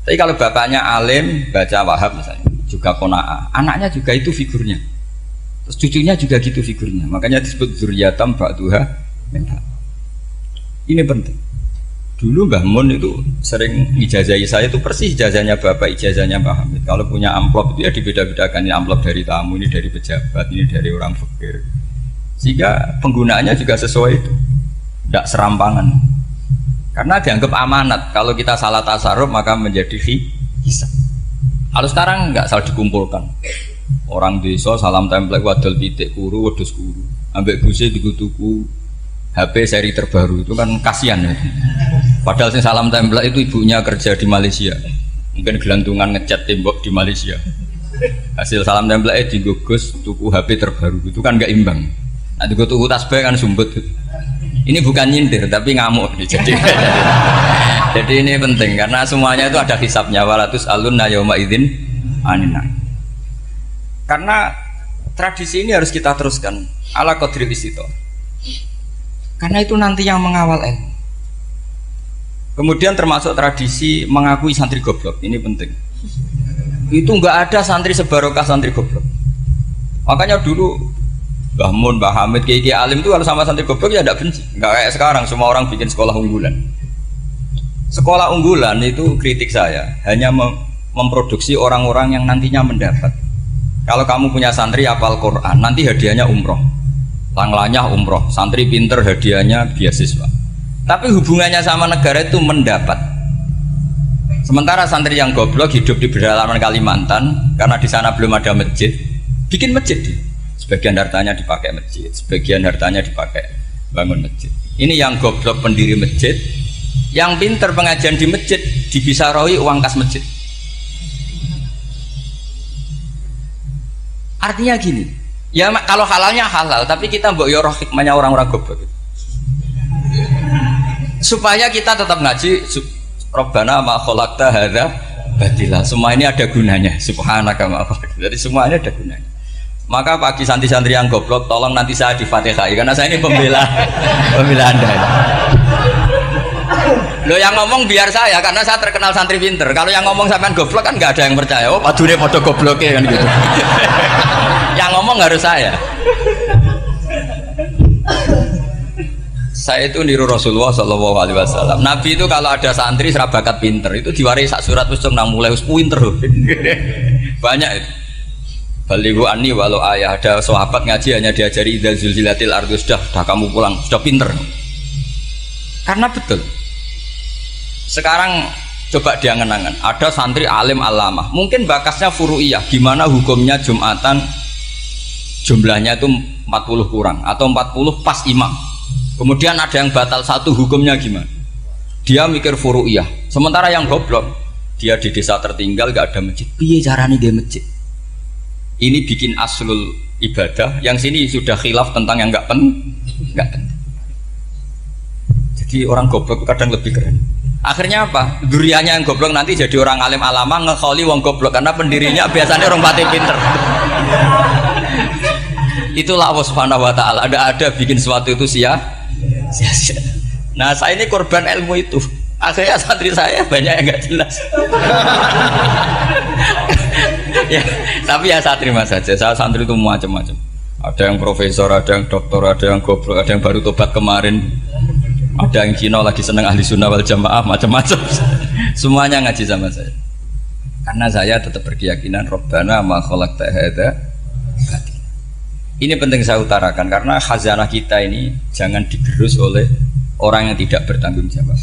Tapi kalau bapaknya alim, baca Wahab misalnya, juga qanaah, anaknya juga itu figurnya. Terus cucunya juga gitu figurnya. Makanya disebut dzurriyatam ba'duha min ba'd. Ini penting. Dulu Mbah Mun itu sering ijazahi saya itu persis ijazahnya bapak, ijazahnya Mbah Hamid. Kalau punya amplop itu ya dibeda-bedakan, ini amplop dari tamu, ini dari pejabat, ini dari orang fakir. Sehingga penggunaannya juga sesuai itu, tidak serampangan. Karena dianggap amanat. Kalau kita salah tasarruf maka menjadi hisab. Kalau sekarang nggak salah dikumpulkan. Orang desa salam template wadol pitik kuru, wedhus kuru. Ambek guse dikutuku HP seri terbaru itu kan kasihan ya. Padahal sing salam tempel itu ibunya kerja di Malaysia. Mungkin gelantungan ngecat tembok di Malaysia. Hasil salam tempel digugus tuku HP terbaru itu kan nggak imbang. Nah tuku tasbih kan sumbut. Ini bukan nyindir tapi ngamuk nih jadi. Jadi ini penting karena semuanya itu ada hisabnya. Walatus alunna yauma idzin anina. Karena tradisi ini harus kita teruskan ala qadri istito. Karena itu nanti yang mengawal ilmu. Kemudian termasuk tradisi mengakui santri goblok, ini penting. Itu nggak ada santri sebarokah santri goblok. Makanya dulu Mbah Mun, Mbah Hamid, Kiai Alim itu kalau sama santri goblok ya tidak benci. Nggak kayak sekarang semua orang bikin sekolah unggulan. Sekolah unggulan itu kritik saya hanya memproduksi orang-orang yang nantinya mendapat. Kalau kamu punya santri hafal Quran, nanti hadiahnya umroh. Langlanya umroh, santri pinter hadiahnya beasiswa. Tapi hubungannya sama negara itu mendapat. Sementara santri yang goblok hidup di pedalaman Kalimantan karena di sana belum ada masjid, bikin masjid. Sebagian hartanya dipakai masjid, sebagian hartanya dipakai bangun masjid. Ini yang goblok pendiri masjid, yang pinter pengajian di masjid dibisarahi uang kas masjid. Artinya gini. Ya kalau halalnya halal, tapi kita mbok yoroh hikmahnya orang-orang goblok supaya kita tetap ngaji Rabbana ma khalaqta hadza batila. Semua ini ada gunanya. Subhanaka ma khalaqta. Jadi semuanya ada gunanya. Maka bagi santri-santri yang goblok, tolong nanti saya di Fatihah karena saya ini pembela Anda. Lo yang ngomong biar saya karena saya terkenal santri pinter. Kalau yang ngomong sampean goblok kan nggak ada yang percaya. Oh, padune padha gobloknya kan gitu. Yang ngomong harus saya. Saya itu niru Rasulullah Shallallahu Alaihi Wasallam. Nabi itu kalau ada santri serabakat pinter itu diwaris sak surat usung nang mulai pinter. Banyak itu. Balighu anni walau ayah, ada sahabat ngaji hanya diajari idza zulzilatil ardu, sudah kamu pulang, sudah pinter. Karena betul. Sekarang coba diangen-angen, ada santri alim alamah, mungkin bakasnya furu'iyah, gimana hukumnya Jumatan jumlahnya itu 40 kurang atau 40 pas imam. Kemudian ada yang batal satu, hukumnya gimana? Dia mikir furu'iyah. Sementara yang goblok, dia di desa tertinggal gak ada masjid. Piye caranya dia masjid? Ini bikin aslul ibadah, yang sini sudah khilaf tentang yang gak penting. Jadi orang goblok kadang lebih keren. Akhirnya apa? Duriannya yang goblok nanti jadi orang alim alama ngekholi wong goblok karena pendirinya biasanya orang pati pinter. Itulah Allah Subhanahu wa taala. Ada bikin sesuatu itu sia-sia. Nah, saya ini korban ilmu itu. Akhirnya santri saya banyak yang nggak jelas. Ya, tapi ya saya terima saja. Saya santri itu macam-macam. Ada yang profesor, ada yang doktor, ada yang goblok, ada yang baru tobat kemarin. Ada yang Cina lagi seneng ahli sunnah wal jamaah, macam-macam. Semuanya ngaji sama saya. Karena saya tetap berkeyakinan Rabbana ma khalaqta hadza batila. Ini penting saya utarakan karena khazanah kita ini jangan digerus oleh orang yang tidak bertanggung jawab.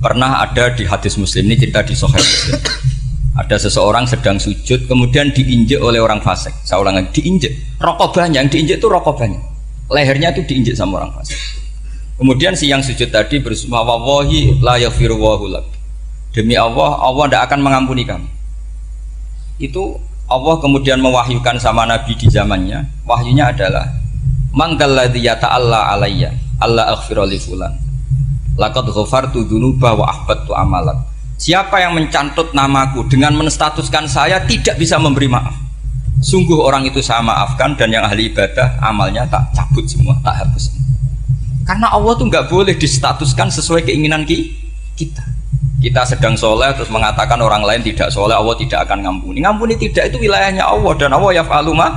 Pernah ada di hadis Muslim, ini cerita di Sahih Muslim. Ada seseorang sedang sujud kemudian diinjek oleh orang fasik. Saya ulang lagi, diinjek. Rokobahnya, yang diinjek itu rokobahnya. Lehernya itu diinjek sama orang fasik. Kemudian si yang sujud tadi bersumpah wallahi la yaghfiru wallahu lak. Demi Allah, Allah tidak akan mengampuni kamu. Itu Allah kemudian mewahyukan sama Nabi di zamannya. Wahyunya adalah man dalladzi yata'alla alayya alla aghfira li fulan. Laqad ghafartu dzunuba wa ahbattu amalan. Siapa yang mencantut namaku dengan menstatuskan saya tidak bisa memberi maaf, sungguh orang itu saya maafkan, dan yang ahli ibadah amalnya tak cabut semua, tak hapus. Karena Allah tuh nggak boleh distatuskan sesuai keinginan kita. Kita sedang soleh terus mengatakan orang lain tidak soleh, Allah tidak akan ngampuni. Ngampuni tidak, itu wilayahnya Allah, dan Allah yaf'alu ma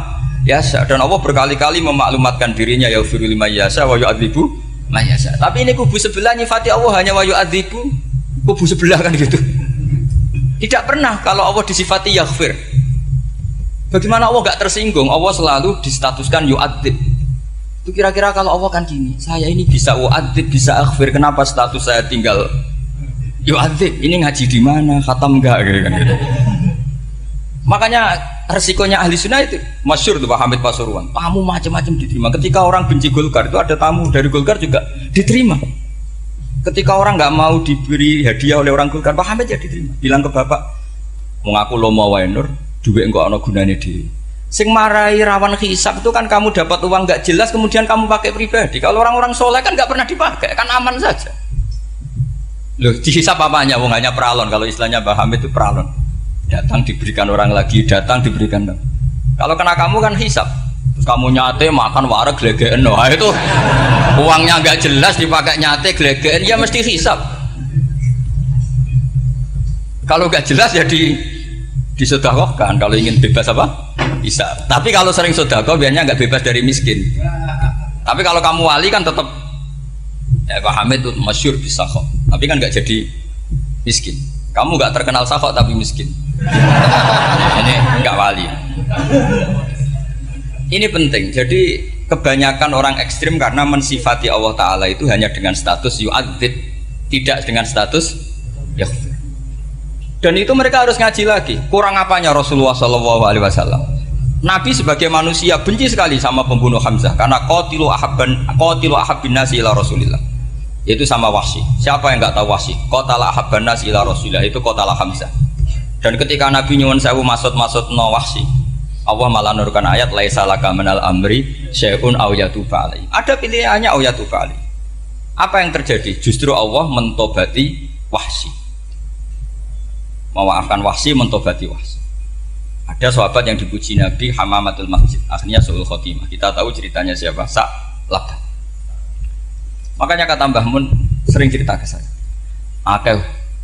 yasha, dan Allah berkali-kali memaklumatkan dirinya yaghfiru liman yasha wa yu'adzibu man yasha. Tapi ini kubu sebelah nyifati Allah hanya wa yu'adzibu, kubu sebelah kan gitu. Tidak pernah kalau Allah disifati yaghfir. Bagaimana Allah gak tersinggung? Allah selalu distatuskan yu'adzib. Itu kira-kira kalau Allah kan gini, saya ini bisa yu'adzib, bisa aghfir, kenapa status saya tinggal yu'adzib? Ini ngaji di mana? Khatam enggak kan gitu. Makanya resikonya ahli sunnah itu masyhur tuh Pak Hamid Pasuruan, tamu macam-macam diterima. Ketika orang benci Golkar itu ada tamu dari Golkar juga diterima. Ketika orang nggak mau diberi hadiah oleh orang Golkar, Pak Hamid ya diterima. Bilang ke bapak, mengaku lomo wae nur, duit enggak ana gunane dhewe. Sing marai rawan hisab itu kan kamu dapat uang nggak jelas kemudian kamu pakai pribadi. Kalau orang-orang soleh kan nggak pernah dipakai, kan aman saja. Loh, dihisab apanya? Wong hanya pralon. Kalau istilahnya Pak Hamid itu pralon. Datang diberikan orang lagi, datang diberikan. Kalau kena kamu kan hisab, terus kamu nyate makan wareg glegeken, nah itu uangnya nggak jelas dipakai nyate glegeken, ya mesti hisab. Kalau nggak jelas ya disedekahkan. Kalau ingin bebas apa? Bisa. Tapi kalau sering sedekah biasanya nggak bebas dari miskin. Tapi kalau kamu wali kan tetap, ya Pak Hamid itu masyhur bisa kok. Tapi kan nggak jadi miskin. Kamu nggak terkenal sakok tapi miskin. Ini enggak wali. Ini penting. Jadi kebanyakan orang ekstrim karena mensifati Allah Ta'ala itu hanya dengan status yu'adzib, tidak dengan status yaghfir. Dan itu mereka harus ngaji lagi. Kurang apanya Rasulullah SAW? Nabi sebagai manusia benci sekali sama pembunuh Hamzah karena qatilu ahabbin nasi ila Rasulillah. Itu sama Wahsy. Siapa yang nggak tahu Wahsy? Qatala ahabban nasi ila Rasulillah, itu qatala Hamzah. Dan ketika Nabi nyuwun sewu maksud no Wahsy, Allah malah nurkan ayat laisa laka minal amri syai'un aw yatuba alaihi. Ada pilihannya aw yatuba alaihi. Apa yang terjadi? Justru Allah mentobati Wahsy. Memaafkan Wahsy, mentobati Wahsy. Ada sahabat yang dipuji Nabi Hamamatul Masjid, akhirnya su'ul khotimah. Kita tahu ceritanya siapa? Sa'labah. Makanya kata Mbah Mun sering cerita ke saya.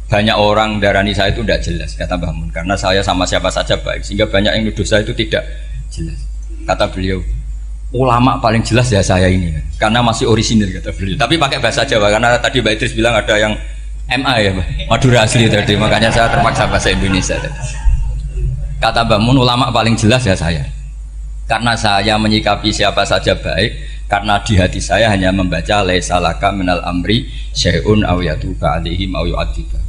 Banyak orang darani saya itu tidak jelas, kata Mbah Mun, karena saya sama siapa saja baik, sehingga banyak yang nuduh saya itu tidak jelas. Kata beliau, ulama paling jelas ya saya ini, karena masih orisinil, kata beliau. Tapi pakai bahasa Jawa, karena tadi Mbak Idris bilang ada yang MA ya, Madura asli tadi, makanya saya terpaksa bahasa Indonesia tadi. Kata Mbah Mun, ulama paling jelas ya saya, karena saya menyikapi siapa saja baik, karena di hati saya hanya membaca laisa laka minal amri syai'un aw yatuba alaihim aw yu'adziba.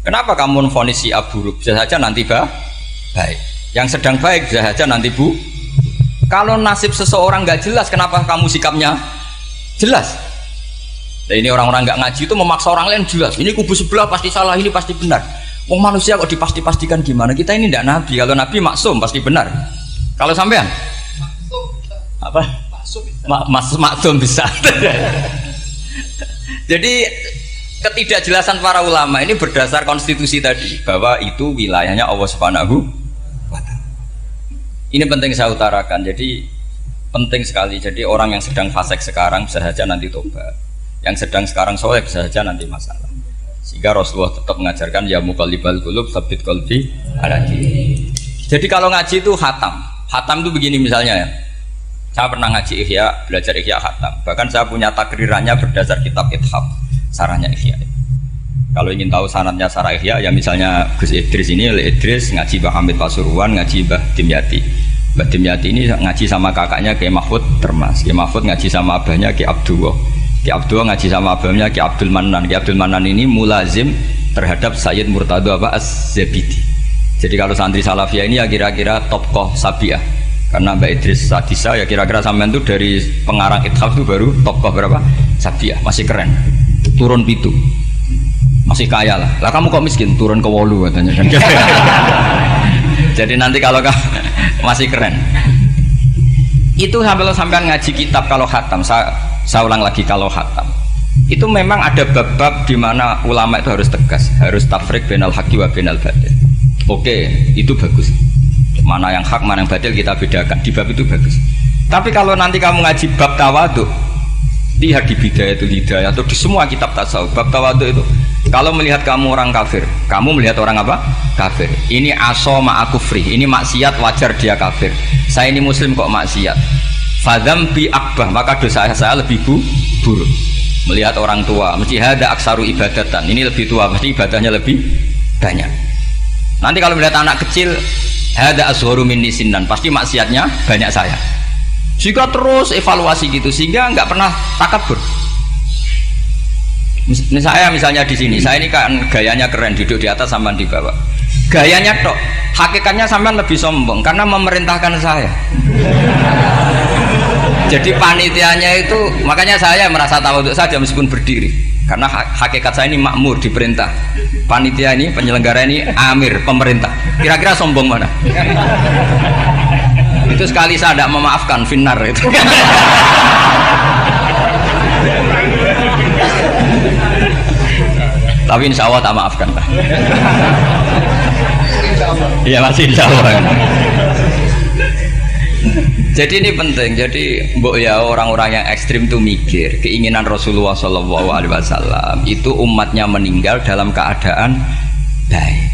Kenapa kamu memvonis si buruk? Bisa saja nanti baik. Yang sedang baik bisa saja nanti Kalau nasib seseorang nggak jelas, kenapa kamu sikapnya jelas? Nah, ini orang-orang nggak ngaji itu memaksa orang lain jelas. Ini kubu sebelah pasti salah, ini pasti benar. Wong manusia kok dipasti-pastikan gimana? Kita ini tidak nabi. Kalau nabi maksum pasti benar. Kalau sampean apa? Maksum bisa. Jadi ketidakjelasan para ulama ini berdasar konstitusi tadi, bahwa itu wilayahnya Allah Subhanahu wa Ta'ala. Ini penting saya utarakan. Jadi penting sekali. Jadi orang yang sedang fasik sekarang bisa saja nanti tobat, yang sedang sekarang soleh bisa saja nanti masalah. Sehingga Rasulullah tetap mengajarkan ya muqallibal qulub tsabbit qalbi ala dinik. Jadi kalau ngaji itu hatam itu begini misalnya ya. Saya pernah ngaji Ihya, belajar Ihya hatam. Bahkan saya punya takrirannya berdasar kitab Ithaf, sarahnya Ihya. Kalau ingin tahu sanadnya sarah Ihya, ya misalnya Gus Idris ini, Idris ngaji Mbah Hamid Pasuruan, ngaji Mbah Dimyati. Mbah Dimyati ini ngaji sama kakaknya Kiai Mahfud Termas. Kiai Mahfud ngaji sama abahnya Kiai Abdullah. Kiai Abdullah ngaji sama abahnya Kiai Abdul Manan. Kiai Abdul Manan ini mulazim terhadap Sayyid Murtado Az-Zabidi. Jadi kalau santri Salafiyah ini ya kira-kira tokoh Sabiah. Karena Mbak Idris Sadisa ya kira-kira sampean itu dari pengarang Ithaf itu baru tokoh berapa? Sabiah, masih keren. Turun pitu. Masih kaya lah. Lah kamu kok miskin? Turun ke wolu katanya kan. Jadi nanti kalau masih keren. Itu sampean ngaji kitab kalau khatam. Saya ulang lagi kalau khatam. Itu memang ada bab-bab di mana ulama itu harus tegas, harus tafrik bainal haqqi wa bainal batil. Oke, itu bagus. Mana yang hak, mana yang batil kita bedakan. Di bab itu bagus. Tapi kalau nanti kamu ngaji bab tawadhu, lihat di Bidayatul Hidayah atau di semua kitab tasawuf, bab tawadhu itu, kalau melihat kamu orang kafir, kamu melihat orang apa? Kafir. Ini aso ma'akufri, ini maksiat wajar dia kafir. Saya ini muslim kok maksiat. Fadzambi akbah, maka dosa saya lebih buruk. Melihat orang tua, mesti hada aksaru ibadatan, ini lebih tua, mesti ibadahnya lebih banyak. Nanti kalau melihat anak kecil, hada azharu minni sinnan, pasti maksiatnya banyak saya. Jika terus evaluasi gitu, sehingga nggak pernah takabur. Saya misalnya di sini, saya ini kan gayanya keren, duduk di atas sampai di bawah. Gayanya tok, hakikatnya sampai lebih sombong karena memerintahkan saya. Jadi panitianya itu, makanya saya merasa tawadhu saja meskipun berdiri, karena hakikat saya ini makmur, diperintah. Panitia ini, penyelenggara ini amir, pemerintah. Kira-kira sombong mana? Itu sekali saya tidak memaafkan, finnar itu. Tapi insya Allah tak maafkan lah. Iya masih insya Allah. Jadi ini penting. Jadi mbok ya orang-orang yang ekstrim itu mikir keinginan Rasulullah SAW itu umatnya meninggal dalam keadaan baik.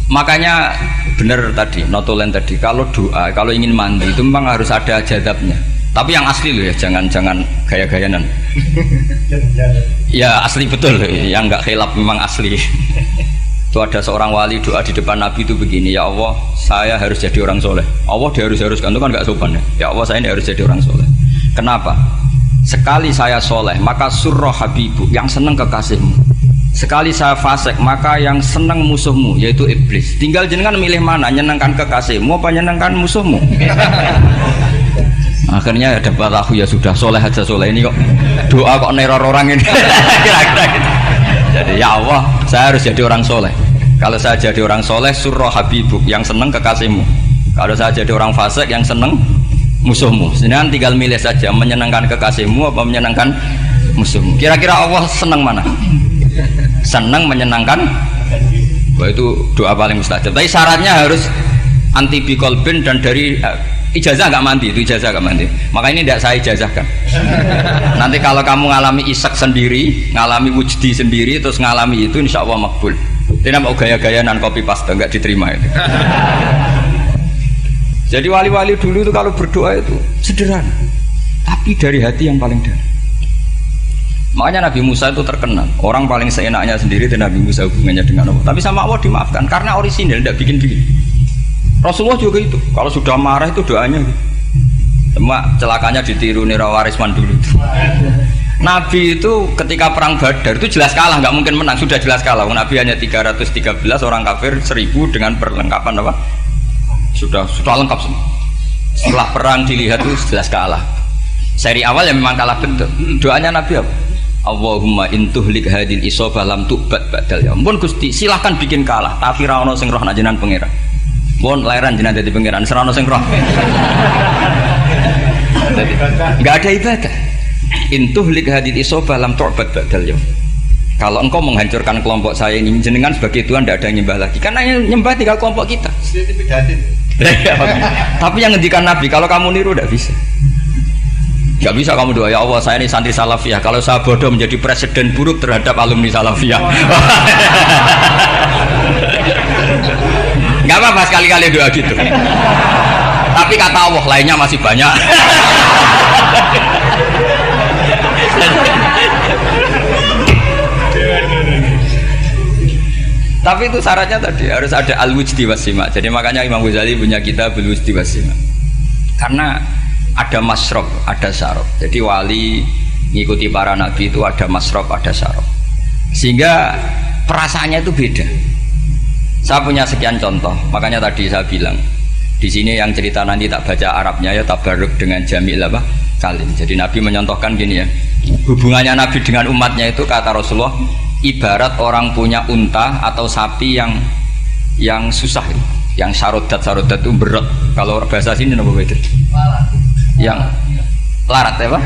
Makanya benar tadi, notulen tadi, kalau doa, kalau ingin mandi itu memang harus ada jadabnya. Tapi yang asli loh ya, jangan gaya-gayanan. Ya asli betul, yang nggak khilaf memang asli. Itu ada seorang wali doa di depan Nabi itu begini, ya Allah saya harus jadi orang soleh. Allah diharuskan itu kan nggak sopan ya. Ya Allah saya ini harus jadi orang soleh. Kenapa? Sekali saya soleh maka surroh habibu, yang seneng kekasihmu. Sekali saya fasik maka yang seneng musuhmu, yaitu iblis. Tinggal jenengan milih mana, nyenengkan kekasihmu apa nyenengkan musuhmu. Akhirnya ada batahu, ya sudah soleh aja, soleh ini kok doa kok neror orang ini. Kira-kira gitu. Jadi ya Allah saya harus jadi orang soleh. Kalau saya jadi orang soleh, surroh habibuk, yang seneng kekasihmu. Kalau saya jadi orang fasik, yang seneng musuhmu. Sedangkan tinggal milih saja, menyenangkan kekasihmu apa menyenangkan musuhmu. Kira-kira Allah seneng mana? Seneng menyenangkan. Wah itu doa paling mustajab. Tapi syaratnya harus anti bikolbin dan dari ijazah nggak mandi, itu ijazah nggak mandi. Maka ini tidak saya ijazahkan. Nanti kalau kamu ngalami isak sendiri, ngalami wujdi sendiri, terus ngalami itu, insya Allah makbul. Tidak mau gaya-gayaan kopi paste, nggak diterima itu. Jadi wali-wali dulu itu kalau berdoa itu sederhana, tapi dari hati yang paling dalam. Makanya Nabi Musa itu terkenal, orang paling seenaknya sendiri dan Nabi Musa hubungannya dengan Allah. Tapi sama Allah dimaafkan karena orisinil, tidak bikin-bikin. Rasulullah juga itu, kalau sudah marah itu doanya gitu. Cuma celakanya ditiru Nira Warisman dulu. Nabi itu ketika perang Badar itu jelas kalah, nggak mungkin menang, sudah jelas kalah. Nabi hanya 313, orang kafir 1000 dengan perlengkapan apa? Sudah lengkap semua. Setelah perang dilihat itu jelas kalah. Seri awal yang memang kalah betul. Doanya Nabi apa? Allahumma intuhlik hadil isobah lam tu'bad badal ya. Ampun Gusti, silahkan bikin kalah, tapi ra ono sing roh nak jenengan pangeran. Mohon lahiran jenengan dadi pangeran, serana sing roh. Enggak ada ibadah. Intuhlik hadil isobah lam tu'bad badal ya. Kalau engkau menghancurkan kelompok saya ini, jenengan sebagai Tuhan tidak ada yang nyembah lagi, karena yang nyembah tinggal kelompok kita. Tapi yang ngendikan Nabi, kalau kamu niru tidak bisa. Gak bisa kamu doa, ya Allah saya ini santri salafiyah, kalau saya bodoh menjadi presiden buruk terhadap alumni salafiyah. Gak apa-apa sekali-kali doa gitu. Tapi kata Allah lainnya masih banyak. Tapi itu syaratnya tadi harus ada al-wujdi wasima. Jadi makanya Imam Ghazali punya kitab al-wujdi wasima. Karena ada masrob, ada syarab. Jadi wali ngikuti para nabi itu ada masrob, ada syarab. Sehingga perasaannya itu beda. Saya punya sekian contoh. Makanya tadi saya bilang di sini yang cerita nanti tak baca Arabnya ya, tabarruk dengan jamil apa kalim. Jadi Nabi menyontohkan gini ya. Hubungannya Nabi dengan umatnya itu kata Rasulullah ibarat orang punya unta atau sapi yang susah, yang sarodat itu berat. Kalau bahasa sini apa beda? Yang larat ya Pak?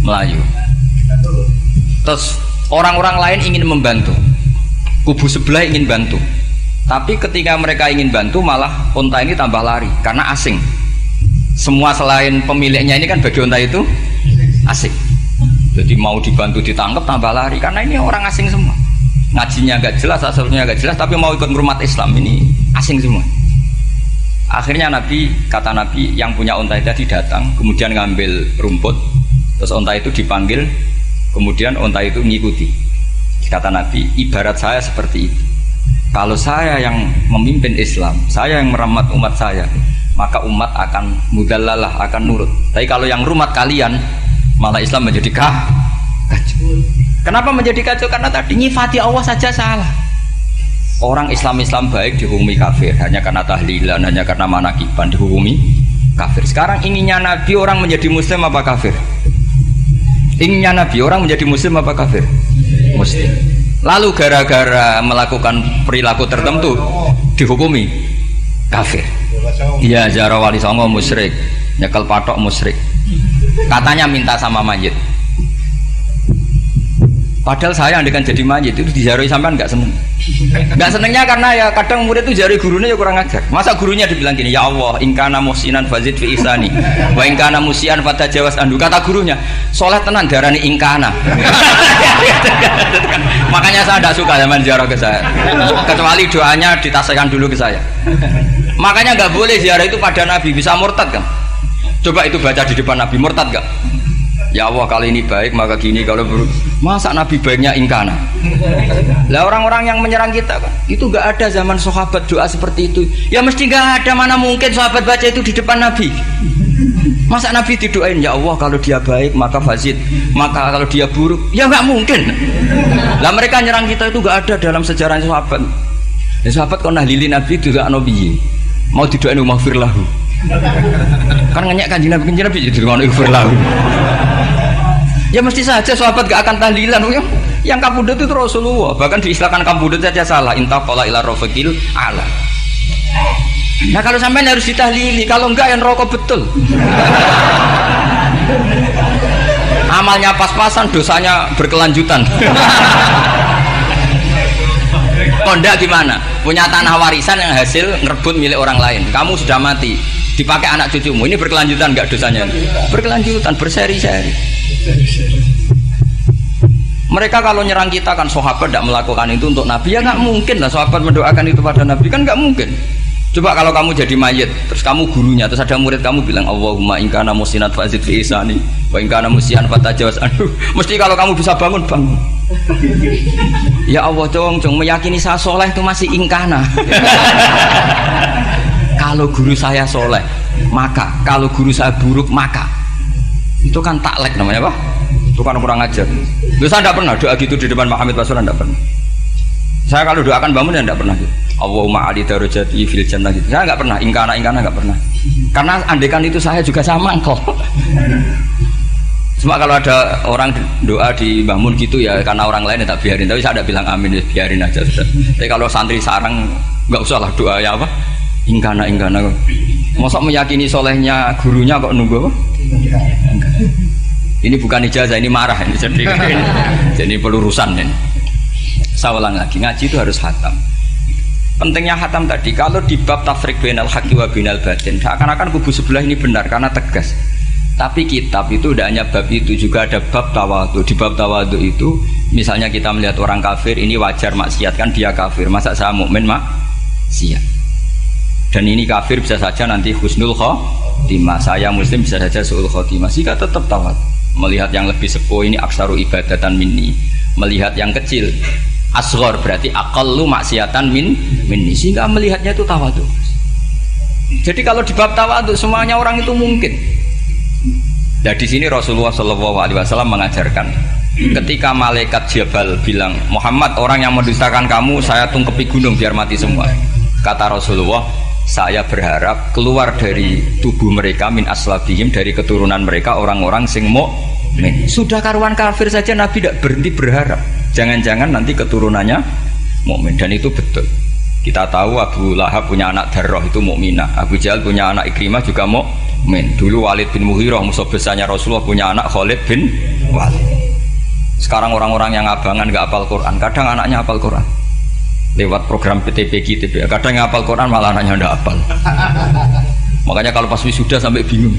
Melayu. Terus orang-orang lain ingin membantu, kubu sebelah ingin bantu, tapi ketika mereka ingin bantu malah unta ini tambah lari karena asing. Semua selain pemiliknya ini kan bagi unta itu asing, jadi mau dibantu ditangkap tambah lari karena ini orang asing semua, ngajinya agak jelas, asalnya agak jelas, tapi mau ikut umat Islam ini asing semua. Akhirnya kata Nabi yang punya unta tadi datang, kemudian ngambil rumput, terus unta itu dipanggil, kemudian unta itu mengikuti. Kata Nabi, ibarat saya seperti itu. Kalau saya yang memimpin Islam, saya yang merawat umat saya, maka umat akan mudallalah, akan nurut. Tapi kalau yang rumat kalian, malah Islam menjadi kacau. Kenapa menjadi kacau? Karena tadi nyifati Allah saja salah. Orang Islam baik dihukumi kafir hanya karena tahlilan, hanya karena manakiban dihukumi kafir. Sekarang inginnya Nabi orang menjadi muslim apa kafir? Inginnya Nabi orang menjadi muslim apa kafir? Muslim. Lalu gara-gara melakukan perilaku tertentu dihukumi kafir. Iya, ziarah wali songo musyrik, nyekel patok musyrik. Katanya minta sama mayit. Padahal saya andekan jadi mayit itu diziarahi sampean nggak seneng. Nggak senengnya karena ya kadang murid itu ziarahi gurunya ya kurang ajar. Masa gurunya dibilang gini, ya Allah, ingkana musinan fazid fi isani, wa ingkana musian fatajawas andu. Kata gurunya, soleh tenan darani ingkana. Makanya saya tidak suka zaman ziarah ke saya, kecuali doanya ditasihkan dulu ke saya. Makanya nggak boleh ziarah itu pada Nabi, bisa murtad kan? Coba itu baca di depan Nabi, murtad nggak? Ya Allah, kali ini baik maka gini, kalau buruk. Masa Nabi baiknya ingkana? Lah orang-orang yang menyerang kita kan, itu nggak ada zaman sahabat doa seperti itu. Ya mesti nggak ada, mana mungkin sahabat baca itu di depan Nabi. Masa Nabi didoain, ya Allah kalau dia baik maka fazid, maka kalau dia buruk, ya nggak mungkin. Lah mereka nyerang kita itu nggak ada dalam sejarah sahabat. Ya sahabat kok nahlili Nabi itu gak Nabi, mau didoain maghfir lahu. Kan ngenyek kanjeng Nabi jadi ngono ighfir lahu. Ya mesti saja sahabat gak akan tahlilan. Yang kabudut itu Rasulullah, bahkan diistilahkan kabudut saja salah, intaqala ila rafiqil ala. Nah kalau sampai harus ditahlili, kalau enggak yang rokok betul. Amalnya pas-pasan, dosanya berkelanjutan. Kondak gimana? Punya tanah warisan yang hasil ngerebut milik orang lain, kamu sudah mati, dipakai anak cucumu, ini berkelanjutan enggak dosanya? Berkelanjutan, berseri-seri. Mereka kalau nyerang kita kan sahabat tidak melakukan itu untuk Nabi, ya nggak mungkin lah sahabat mendoakan itu pada Nabi, kan nggak mungkin. Coba kalau kamu jadi mayit, terus kamu gurunya, terus ada murid kamu bilang Allahumma ingkana musinat fazid fi isani wa ingkana musian fatajawaz anhu, mesti kalau kamu bisa bangun. Ya Allah, cong meyakini saya soleh itu masih ingkana. Kalau guru saya soleh maka, kalau guru saya buruk maka, itu kan taklek namanya apa? Itu kan kurang ajar. Saya tidak pernah doa gitu di depan Muhammad Rasulullah, tidak pernah. Saya kalau doakan bangun ya tidak pernah gitu. Allahumma ali darajati fil jannah gitu. Saya nggak pernah, ingkana nggak pernah. Karena andekan itu saya juga sama kok. Cuma kalau ada orang doa di bangun gitu ya karena orang lain ya tak biarin. Tapi saya tidak bilang amin, ya biarin aja sudah. Tapi kalau santri sarang nggak usah lah doa ya apa? Ingkana. Masa meyakini solehnya gurunya kok nunggu apa? Ini bukan ijazah, ini marah ini. Jadi pelurusan ini. Saya ulang lagi, ngaji itu harus khatam. Pentingnya khatam tadi, kalau di bab tafriq bainal haqqi wa bainal batin, seakan-akan kubu sebelah ini benar karena tegas. Tapi kitab itu tidak hanya bab itu, juga ada bab tawadhu. Di bab tawadhu itu, misalnya kita melihat orang kafir, ini wajar maksiat kan, dia kafir. Masa saya mukmin maksiat? Dan ini kafir bisa saja nanti husnul khotimah, saya muslim bisa saja su'ul khotimah. Jika tetap tawadhu, melihat yang lebih sepuh ini aksaru ibadatan minni, melihat yang kecil asghar berarti aqallu maksiatan minni, sehingga melihatnya itu tawadhu. Jadi kalau di bab tawadhu semuanya orang itu mungkin. Nah di sini Rasulullah SAW mengajarkan, ketika malaikat Jabal bilang, Muhammad, orang yang mendustakan kamu saya tungkepi gunung biar mati semua. Kata Rasulullah, saya berharap keluar dari tubuh mereka min aslabihim, dari keturunan mereka orang-orang sing mukmin. Sudah karuan kafir saja Nabi tidak berhenti berharap, jangan-jangan nanti keturunannya mukmin. Dan itu betul. Kita tahu Abu Lahab punya anak Darrah itu mukminah, Abu Jahal punya anak Ikrimah juga mukmin. Dulu Walid bin Mughirah musuh besarnya Rasulullah punya anak Khalid bin Walid. Sekarang orang-orang yang abangan nggak hafal Quran, kadang anaknya hafal Quran lewat program PTPG, TPA. Kadang yang hafal Quran malah anaknya nggak hafal. Makanya kalau pas wisuda sampai bingung,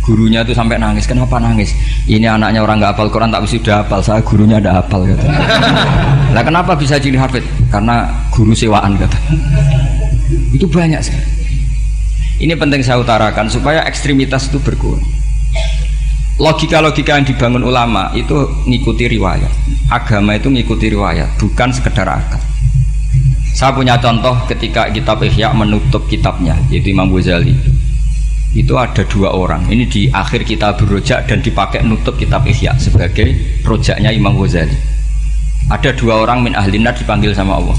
gurunya itu sampai nangis. Kenapa nangis? Ini anaknya orang nggak hafal Quran tak wisuda hafal, saya gurunya nggak hafal kata. Nah kenapa bisa jadi hafid? Karena guru sewaan kata. Itu banyak sekali. Ini penting saya utarakan supaya ekstremitas itu berkurang. Logika-logika yang dibangun ulama itu ngikuti riwayat. Agama itu ngikuti riwayat, bukan sekedar akal. Saya punya contoh ketika kitab Ihya menutup kitabnya, yaitu Imam Ghazali. Itu ada dua orang. Ini di akhir kitab Rojak dan dipakai nutup kitab Ihya sebagai rojaknya Imam Ghazali. Ada dua orang min ahli nar dipanggil sama Allah.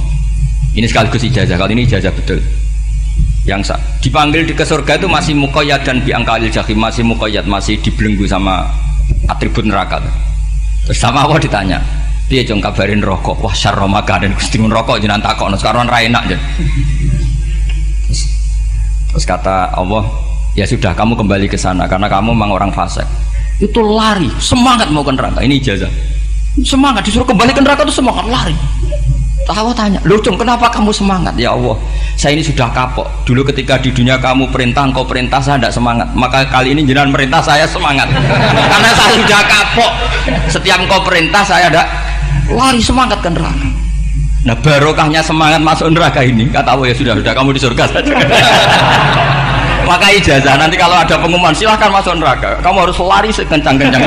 Ini sekaligus ijazah, kali ini ijazah betul. Yang dipanggil di ke surga itu masih muqayyad dan biangkalil jahim, masih muqayyad, masih dibelenggu sama atribut neraka. Terus sama Allah ditanya, dia jong kabarin rokok, wah syarra makanan Gusti rokok jenengan takokno sekarang ra enak. Terus kata Allah, ya sudah kamu kembali ke sana karena kamu memang orang fasik. Itu lari, semangat mau ke neraka. Ini ijazah. Semangat disuruh kembali ke neraka itu semangat lari. Allah tanya, loh Cung, kenapa kamu semangat? Ya Allah, saya ini sudah kapok. Dulu ketika di dunia kamu perintah, engkau perintah, saya tidak semangat. Maka kali ini jenengan perintah, saya semangat. Karena saya sudah kapok. Setiap engkau perintah, saya ada lari semangat ke neraka. Nah barokahnya semangat masuk neraka ini, kata Allah, ya sudah kamu di surga saja. Maka ijazah, nanti kalau ada pengumuman, silahkan masuk neraka. Kamu harus lari sekencang-kencang.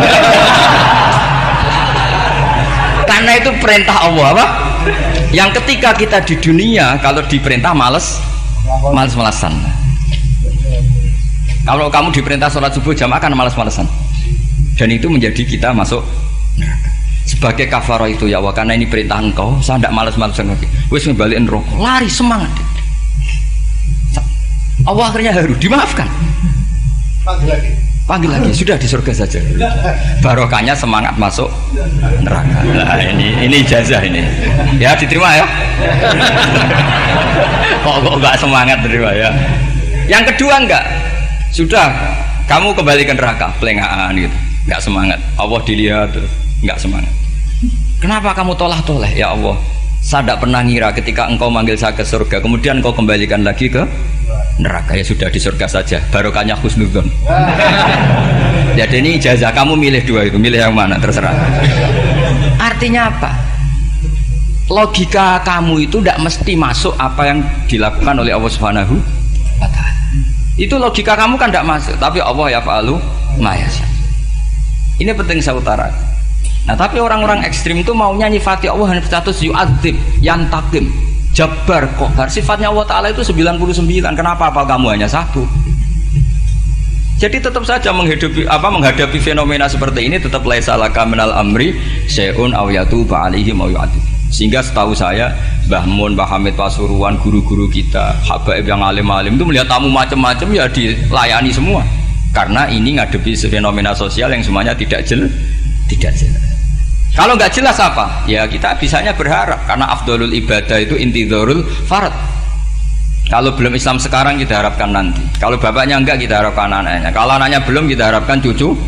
Karena itu perintah Allah, apa? Yang ketika kita di dunia kalau diperintah males-malesan. Kalau kamu diperintah sholat subuh jamaah kan males-malesan. Dan itu menjadi kita masuk neraka. Sebagai kafarah itu ya Allah, karena ini perintah engkau, saya tidak males-malesan lagi. Wis ngebalikin rokok, lari semangat. Allah akhirnya haru, dimaafkan. Panggil lagi, sudah di surga saja. Barokahnya semangat masuk neraka. Nah, ini ijazah ini. Ya diterima ya. Kok enggak semangat terima ya. Yang kedua enggak. Sudah kamu kembali ke neraka, pelengahan gitu. Enggak semangat. Allah dilihat terus enggak semangat. Kenapa kamu tolah-toleh? Ya Allah, saya tidak pernah ngira ketika engkau manggil saya ke surga, kemudian engkau kembalikan lagi ke neraka. Ya sudah di surga saja, barokahnya husnudzon. Jadi ini ijazah, kamu milih dua itu, milih yang mana terserah. Artinya apa? Logika kamu itu tidak mesti masuk apa yang dilakukan oleh Allah Subhanahu wa ta'ala. Itu logika kamu kan tidak masuk, tapi Allah yaf'alu ma yasha. Ini penting saya utarakan. Nah tapi orang-orang ekstrim itu maunya nyifati Allah hanya status yu'adzib, yantakim, Jabbar, Qahar. Sifatnya Allah Ta'ala itu 99. Kenapa apa kamu hanya satu? Jadi tetap saja menghadapi fenomena seperti ini tetap laisa laka minal amri syai'un aw yatuba alaihim aw yu'adzib. Sehingga setahu saya Mbah Mun, Mbah Hamid Pasuruan, guru-guru kita, habaib yang alim-alim itu melihat tamu macam-macam ya dilayani semua. Karena ini ngadepi fenomena sosial yang semuanya tidak jelas. Kalau nggak jelas apa? Ya kita bisanya berharap karena afdolul ibadah itu intidharul farad. Kalau belum Islam sekarang kita harapkan nanti. Kalau bapaknya enggak kita harapkan anaknya. Kalau anaknya belum kita harapkan cucunya.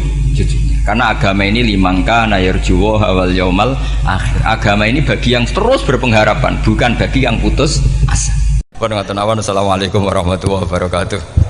Karena agama ini limangka nayarjuwa wal yaumal akhir. Agama ini bagi yang terus berpengharapan, bukan bagi yang putus asa. Assalamualaikum warahmatullahi wabarakatuh.